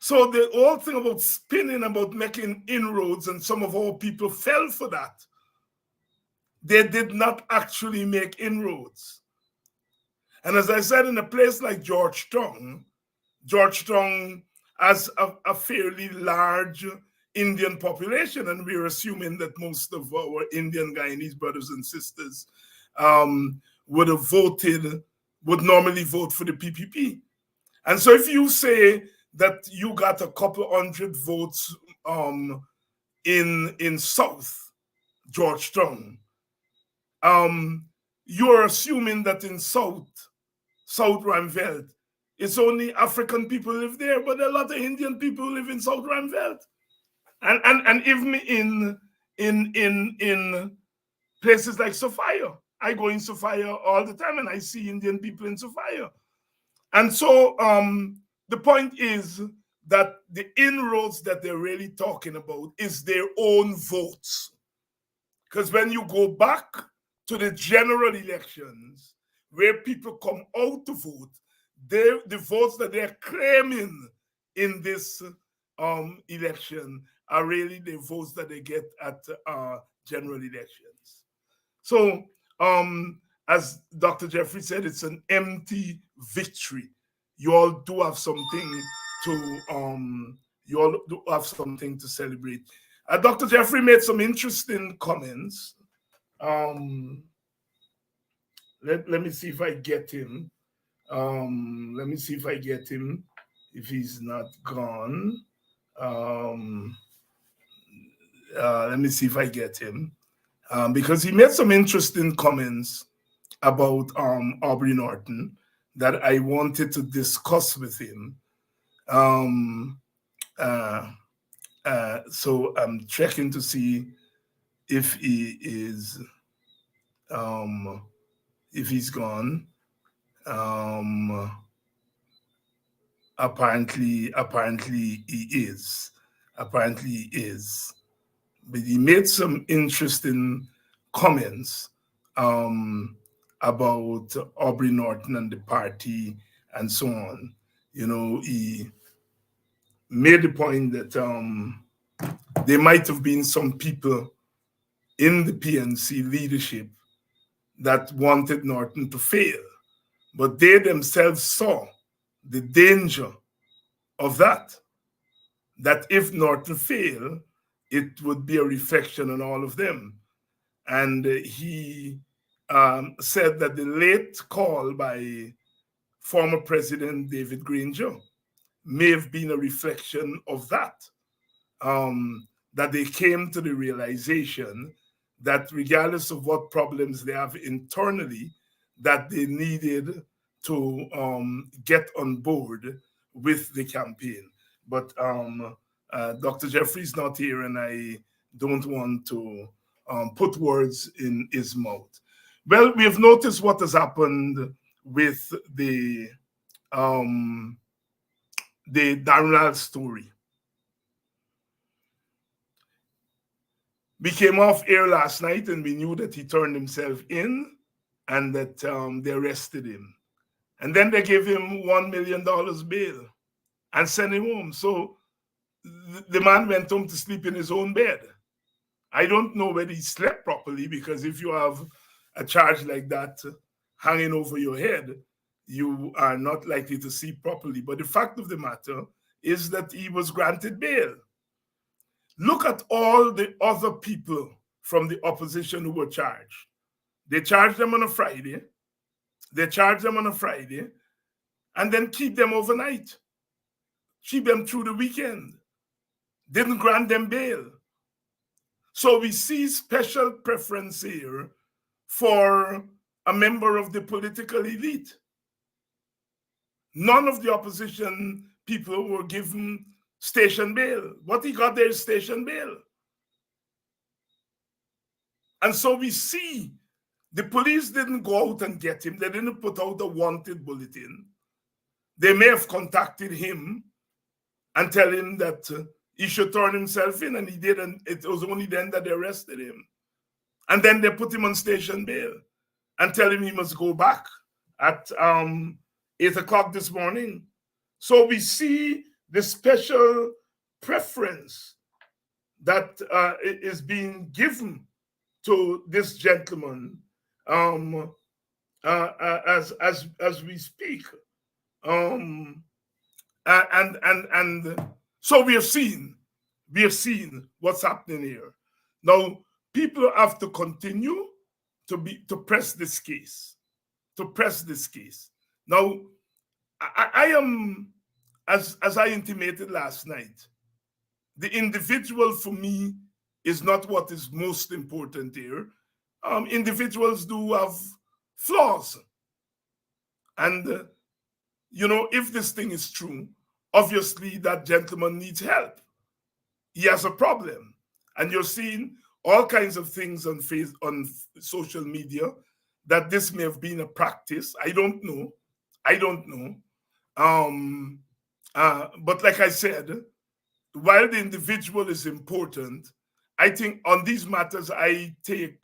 So the whole thing about spinning, about making inroads, and some of our people fell for that. They did not actually make inroads. And as I said, in a place like Georgetown has a fairly large Indian population, and we're assuming that most of our Indian Guyanese brothers and sisters would normally vote for the PPP. And so if you say that you got a couple hundred votes in South Georgetown, you're assuming that in South Ramveld, it's only African people live there, but a lot of Indian people live in South Ramveld. And even in places like Sophia. I go in Sophia all the time and I see Indian people in Sophia. And so the point is that the inroads that they're really talking about is their own votes. Because when you go back to the general elections, where people come out to vote, the votes that they're claiming in this election are really the votes that they get at general elections. So, as Dr. Jeffrey said, it's an empty victory. You all do have something to celebrate. Dr. Jeffrey made some interesting comments. Let me see if I get him. If he's not gone. Let me see if I get him. Because he made some interesting comments about Aubrey Norton that I wanted to discuss with him. So I'm checking to see if he is, if he's gone. Apparently he is. But he made some interesting comments about Aubrey Norton and the party and so on. You know, he made the point that there might have been some people in the PNC leadership that wanted Norton to fail, but they themselves saw the danger of that if Norton failed, it would be a reflection on all of them. And he said that the late call by former President David Granger may have been a reflection of that, that they came to the realization that regardless of what problems they have internally, that they needed to get on board with the campaign. But Dr. Jeffrey's not here, and I don't want to put words in his mouth. Well, we have noticed what has happened with the Darnell story. We came off air last night and we knew that he turned himself in and that they arrested him. And then they gave him $1 million bail and sent him home. So the man went home to sleep in his own bed. I don't know whether he slept properly, because if you have a charge like that hanging over your head, you are not likely to sleep properly. But the fact of the matter is that he was granted bail. Look at all the other people from the opposition who were charged. They charged them on a Friday. And then keep them overnight. Keep them through the weekend. Didn't grant them bail. So we see special preference here for a member of the political elite. None of the opposition people were given station bail. What he got there is station bail. And so we see the police didn't go out and get him. They didn't put out a wanted bulletin. They may have contacted him and tell him that he should turn himself in, and he did, and it was only then that they arrested him. And then they put him on station bail and tell him he must go back at 8 o'clock this morning. So we see the special preference that is being given to this gentleman as we speak. And so we have seen what's happening here. Now, people have to continue to press this case. Now, I am, as I intimated last night, the individual for me is not what is most important here. Individuals do have flaws. And, if this thing is true, obviously that gentleman needs help. He has a problem. And you're seeing all kinds of things on social media that this may have been a practice. I don't know. But like I said, while the individual is important, I think on these matters, I take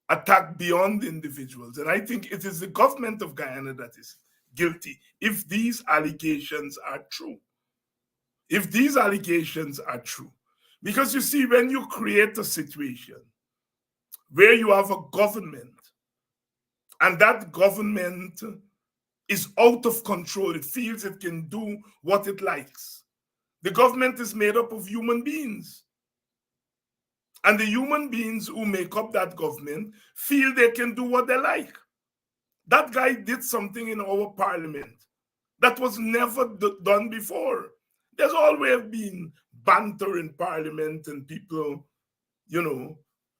attack beyond the individuals. And I think it is the government of Guyana that is guilty if these allegations are true. Because you see, when you create a situation where you have a government and that government is out of control, it feels it can do what it likes. The government is made up of human beings. And the human beings who make up that government feel they can do what they like. That guy did something in our parliament that was never done before. There's always been banter in parliament and people,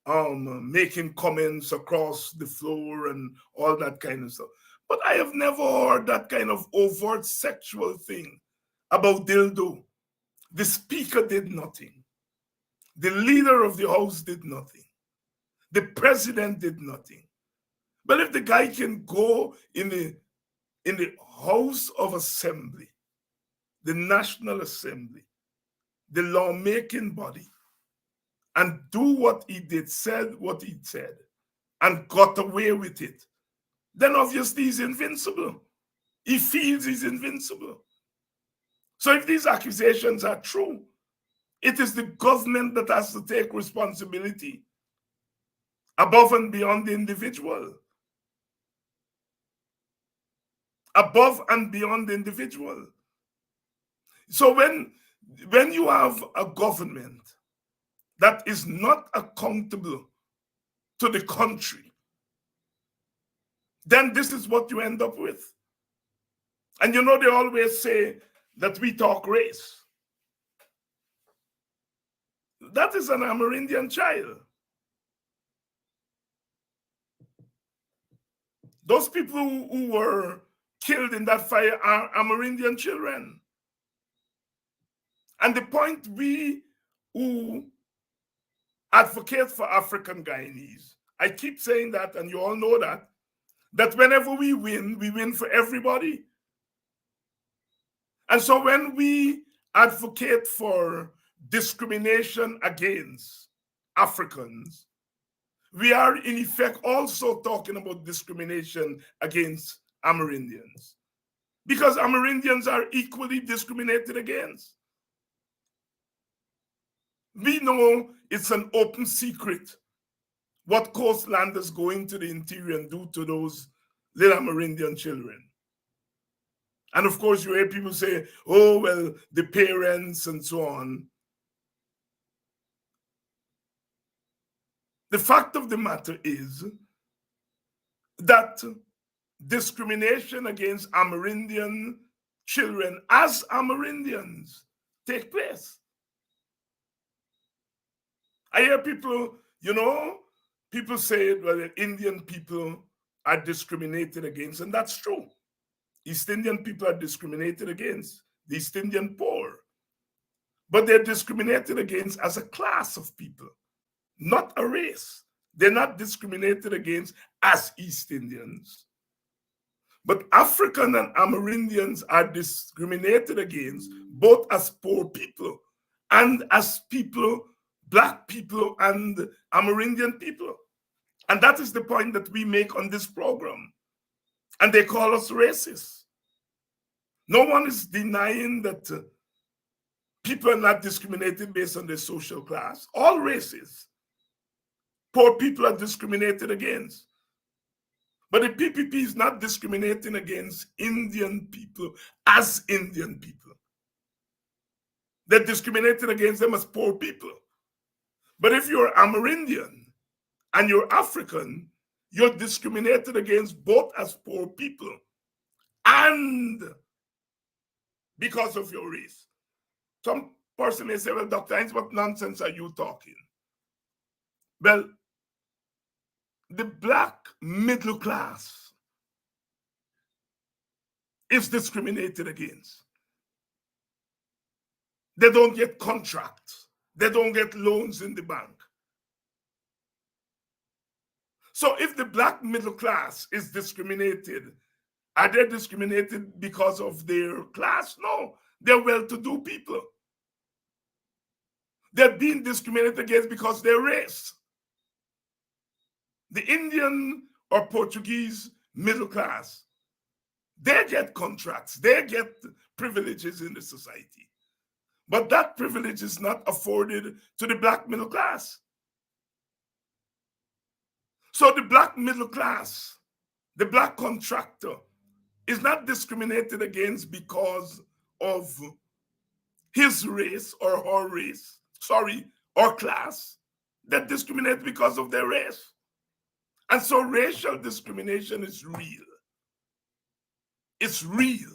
making comments across the floor and all that kind of stuff. But I have never heard that kind of overt sexual thing about dildo. The speaker did nothing. The leader of the house did nothing. The president did nothing. But if the guy can go in the House of Assembly, the National Assembly, the lawmaking body, and do what he did, said what he said, and got away with it, then obviously he's invincible. He feels he's invincible. So if these accusations are true, it is the government that has to take responsibility above and beyond the individual. Above and beyond the individual. So when you have a government that is not accountable to the country, then this is what you end up with. And they always say that we talk race. That is an Amerindian child. Those people who were killed in that fire are Amerindian children. And the point we who advocate for African Guyanese, I keep saying that, and you all know that that whenever we win for everybody. And so when we advocate for discrimination against Africans, we are in effect also talking about discrimination against Amerindians, because Amerindians are equally discriminated against. We know it's an open secret what coastlanders go into the interior and do to those little Amerindian children. And of course, you hear people say, oh, well, the parents and so on. The fact of the matter is that discrimination against Amerindian children as Amerindians take place. I hear people, people say, well, the Indian people are discriminated against, and that's true. East Indian people are discriminated against, the East Indian poor. But they're discriminated against as a class of people, not a race. They're not discriminated against as East Indians. But African and Amerindians are discriminated against both as poor people and as people, Black people and Amerindian people. And that is the point that we make on this program. And they call us racist. No one is denying that people are not discriminated based on their social class. All races. Poor people are discriminated against. But the PPP is not discriminating against Indian people as Indian people. They're discriminated against them as poor people. But if you're Amerindian and you're African, you're discriminated against both as poor people and because of your race. Some person may say, well, Dr. Hines, what nonsense are you talking? Well, the Black middle class is discriminated against. They don't get contracts. They don't get loans in the bank. So if the Black middle class is discriminated, are they discriminated because of their class? No, they're well-to-do people. They're being discriminated against because they're race. The Indian or Portuguese middle class, they get contracts, they get privileges in the society. But that privilege is not afforded to the Black middle class. So the Black middle class, the Black contractor, is not discriminated against because of his race or her race, or class. They're discriminated because of their race. And so racial discrimination is real. It's real.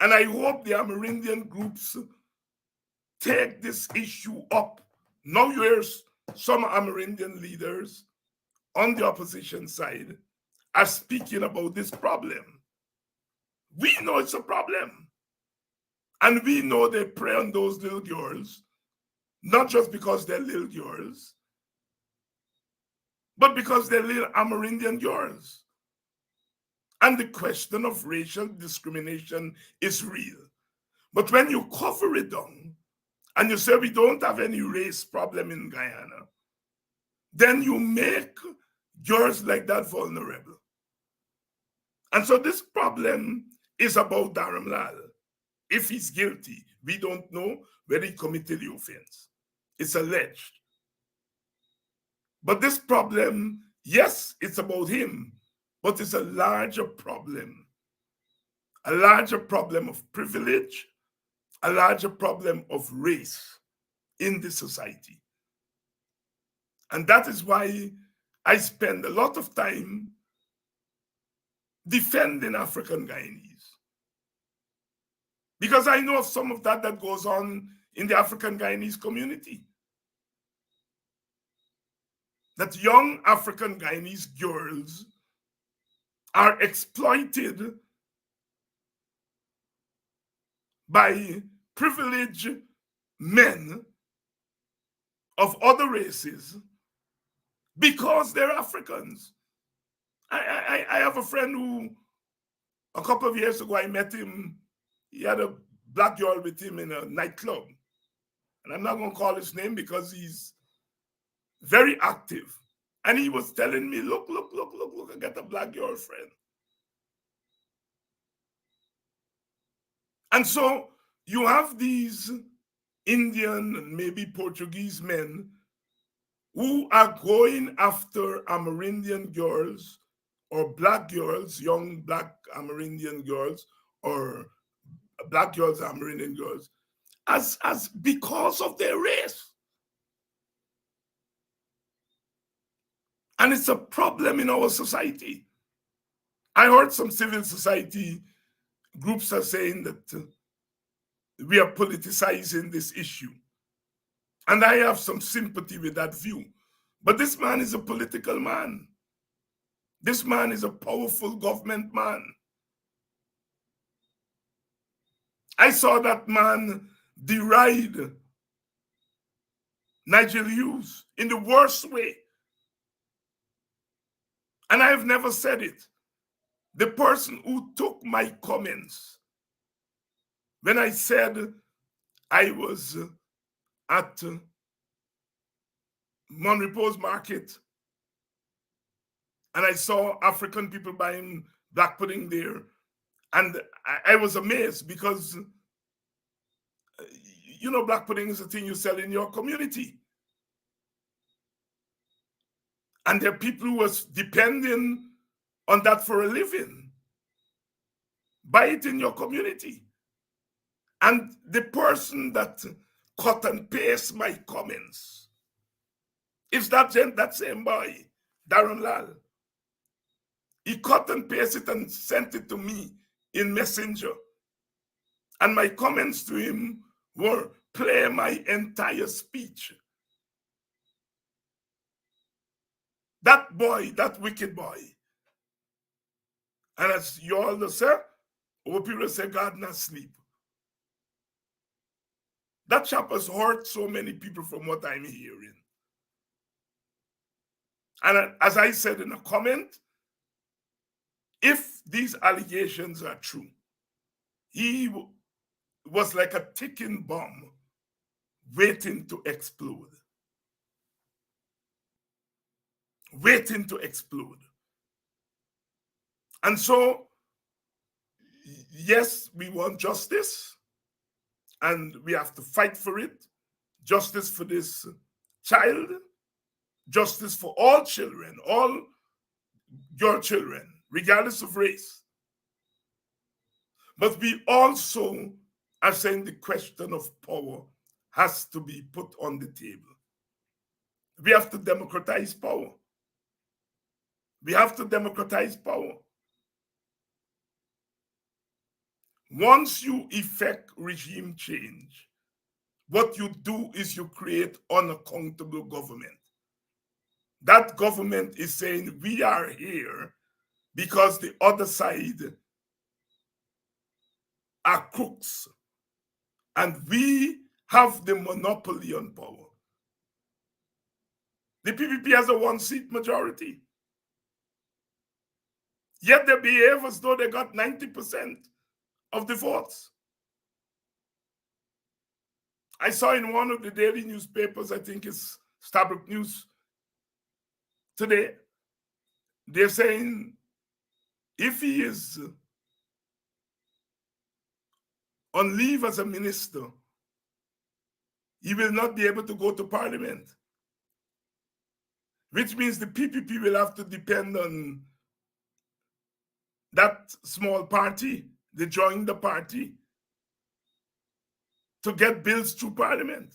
And I hope the Amerindian groups take this issue up. Now you hear some Amerindian leaders on the opposition side are speaking about this problem. We know it's a problem. And we know they prey on those little girls, not just because they're little girls, but because they're little Amerindian girls. And the question of racial discrimination is real. But when you cover it down and you say we don't have any race problem in Guyana, then you make girls like that vulnerable. And so this problem is about Dharamlal. If he's guilty, we don't know whether he committed the offense. It's alleged. But this problem, yes, it's about him, but it's a larger problem of privilege, a larger problem of race in the society. And that is why I spend a lot of time defending African Guyanese. Because I know of some of that goes on in the African Guyanese community. That young African Guyanese girls are exploited by privileged men of other races because they're Africans. I have a friend who, a couple of years ago, I met him. He had a black girl with him in a nightclub. And I'm not going to call his name because he's very active. And he was telling me, look, I got a black girlfriend. And so you have these Indian, maybe Portuguese men who are going after Amerindian girls or black girls, young black Amerindian girls, or black girls, Amerindian girls, as because of their race. And it's a problem in our society. I heard some civil society groups are saying that we are politicizing this issue. And I have some sympathy with that view. But this man is a political man. This man is a powerful government man. I saw that man deride Nigel Hughes in the worst way. And I have never said it. The person who took my comments when I said I was at Monrepo's market and I saw African people buying black pudding there, and I was amazed because you know, black pudding is a thing you sell in your community. And there are people who was depending on that for a living. Buy it in your community. And the person that cut and paste my comments is that same boy, Darren Lal. He cut and pasted it and sent it to me in Messenger. And my comments to him were, play my entire speech. That boy, that wicked boy. And as you all know, sir, our people say God not sleep. That chap has hurt so many people from what I'm hearing. And as I said in a comment, if these allegations are true, he was like a ticking bomb waiting to explode. Waiting to explode. And so, yes, we want justice, and we have to fight for it. Justice for this child, justice for all children, all your children, regardless of race. But we also are saying the question of power has to be put on the table. We have to democratize power. We have to democratize power. Once you effect regime change, what you do is you create unaccountable government. That government is saying, we are here because the other side are crooks, and we have the monopoly on power. The PPP has a one-seat majority. Yet they behave as though they got 90% of the votes. I saw in one of the daily newspapers, I think it's Starbuck News today, they're saying if he is on leave as a minister, he will not be able to go to parliament, which means the PPP will have to depend on that small party, they join the party, to get bills through parliament.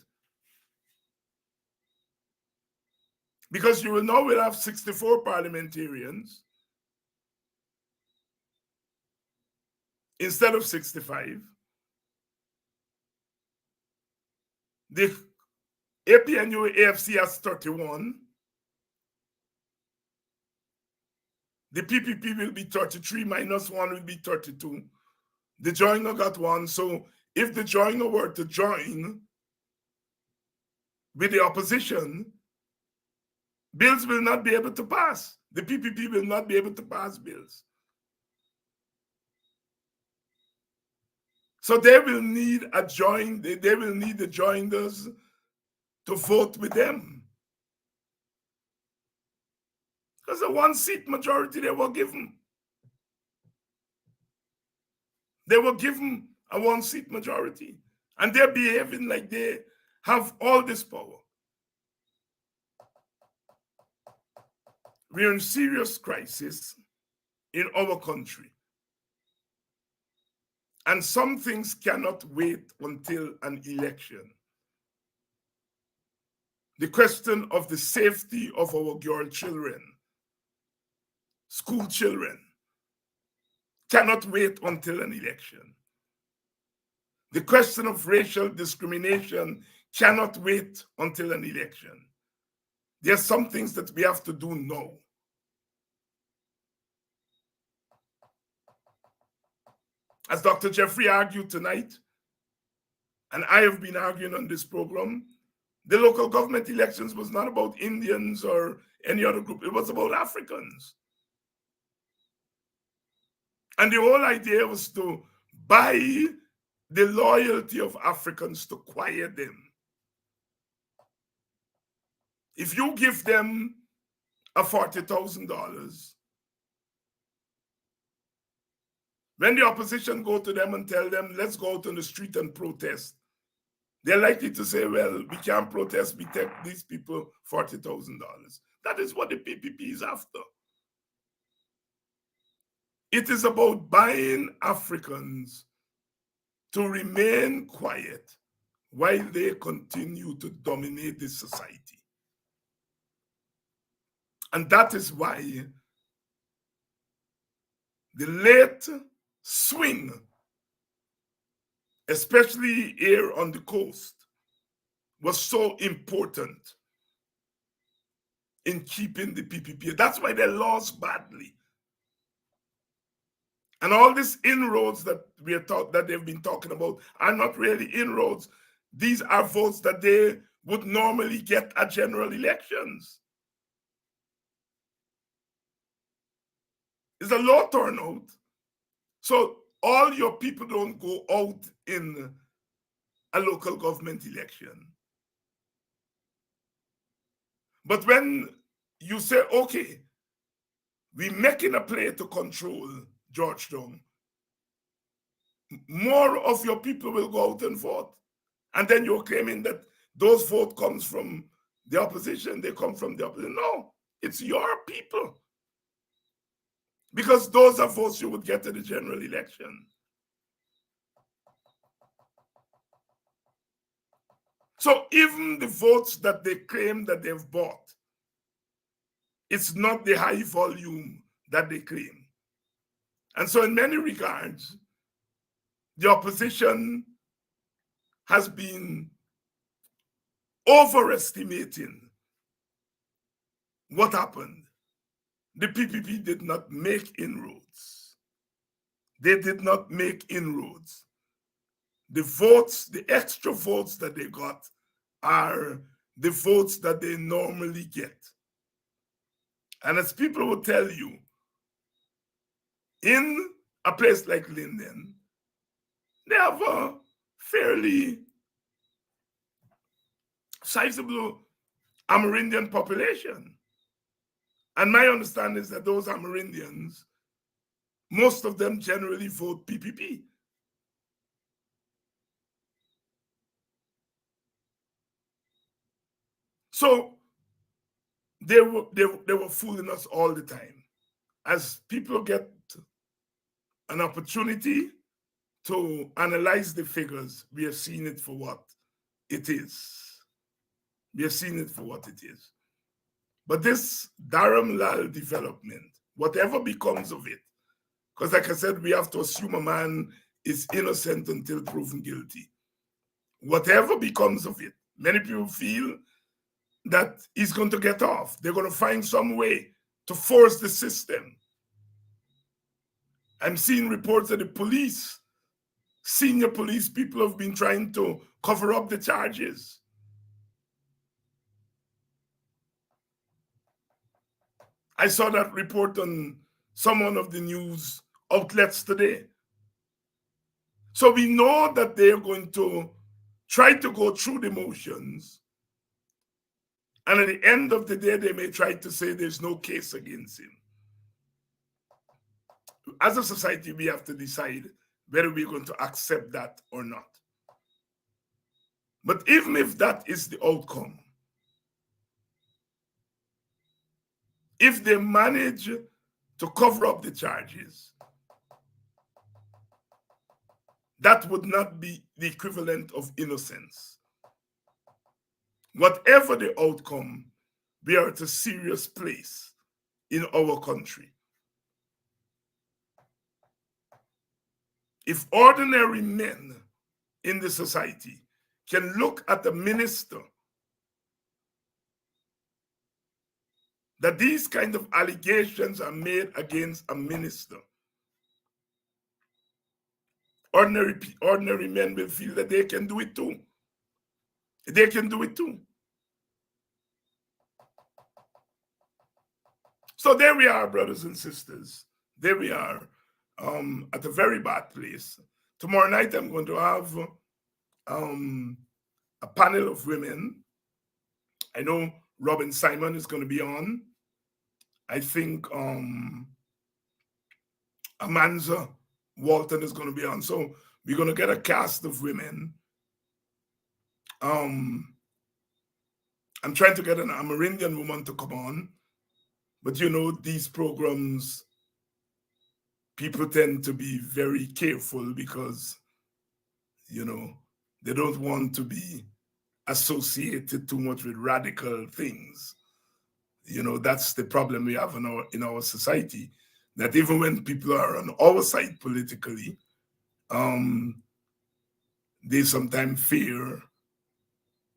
Because you will now will have 64 parliamentarians instead of 65. The APNU AFC has 31. The PPP will be 33, minus 1 will be 32. The joiner got 1. So if the joiner were to join with the opposition, bills will not be able to pass. The PPP will not be able to pass bills. So they will need they will need the joiners to vote with them. Because a one-seat majority they were given. They were given a one-seat majority. And they're behaving like they have all this power. We're in serious crisis in our country. And some things cannot wait until an election. The question of the safety of our girl children, school children, cannot wait until an election. The question of racial discrimination cannot wait until an election. There are some things that we have to do now. As Dr. Jeffrey argued tonight, and I have been arguing on this program, the local government elections was not about Indians or any other group. It was about Africans. And the whole idea was to buy the loyalty of Africans, to quiet them. If you give them a $40,000, when the opposition go to them and tell them, let's go out on the street and protest, they're likely to say, well, we can't protest, we take these people $40,000. That is what the PPP is after. It is about buying Africans to remain quiet while they continue to dominate this society. And that is why the late swing, especially here on the coast, was so important in keeping the PPP. That's why they lost badly. And all these inroads that they've been talking about are not really inroads. These are votes that they would normally get at general elections. It's a low turnout. So all your people don't go out in a local government election. But when you say, okay, we're making a play to control Georgetown, more of your people will go out and vote. And then you're claiming that those votes comes from the opposition, they come from the opposition. No, it's your people. Because those are votes you would get in the general election. So even the votes that they claim that they've bought, it's not the high volume that they claim. And so in many regards, the opposition has been overestimating what happened. The PPP did not make inroads. They did not make inroads. The votes, the extra votes that they got are the votes that they normally get. And as people will tell you, in a place like Linden, they have a fairly sizable Amerindian population. And my understanding is that those Amerindians, most of them generally vote PPP. So they were fooling us all the time. As people get an opportunity to analyze the figures, we have seen it for what it is. We have seen it for what it is. But this Dharam Lal development, whatever becomes of it, because like I said, we have to assume a man is innocent until proven guilty. Whatever becomes of it, many people feel that he's going to get off. They're going to find some way to force the system. I'm seeing reports that the police, senior police people have been trying to cover up the charges. I saw that report on some one of the news outlets today. So we know that they're going to try to go through the motions. And at the end of the day, they may try to say there's no case against him. As a society, we have to decide whether we're going to accept that or not. But even if that is the outcome, if they manage to cover up the charges, that would not be the equivalent of innocence. Whatever the outcome, we are at a serious place in our country. If ordinary men in the society can look at a minister that these kind of allegations are made against a minister, ordinary men will feel that they can do it too. They can do it too. So there we are, brothers and sisters. There we are, at a very bad place. Tomorrow night, I'm going to have a panel of women. I know Robin Simon is going to be on. I think Amanza Walton is going to be on. So we're going to get a cast of women. I'm trying to get an Amerindian woman to come on. But you know, these programs, people tend to be very careful because, you know, they don't want to be associated too much with radical things. You know, that's the problem we have in our society, that even when people are on our side politically, they sometimes fear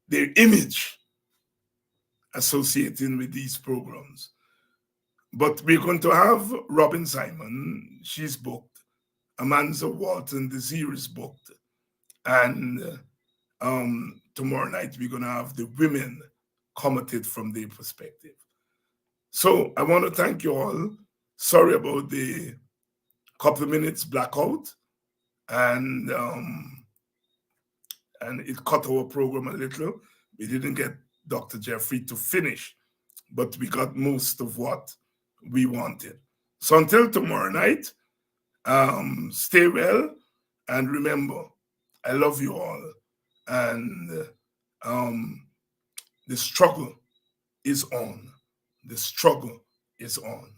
their image associating with these programs. But we're going to have Robin Simon, she's booked. Amanza Walton, the series booked. And tomorrow night, we're going to have the women commented from their perspective. So I want to thank you all. Sorry about the couple of minutes blackout. And it cut our program a little. We didn't get Dr. Jeffrey to finish, but we got most of what we wanted. So until tomorrow night, stay well, and remember, I love you all, and the struggle is on. The struggle is on.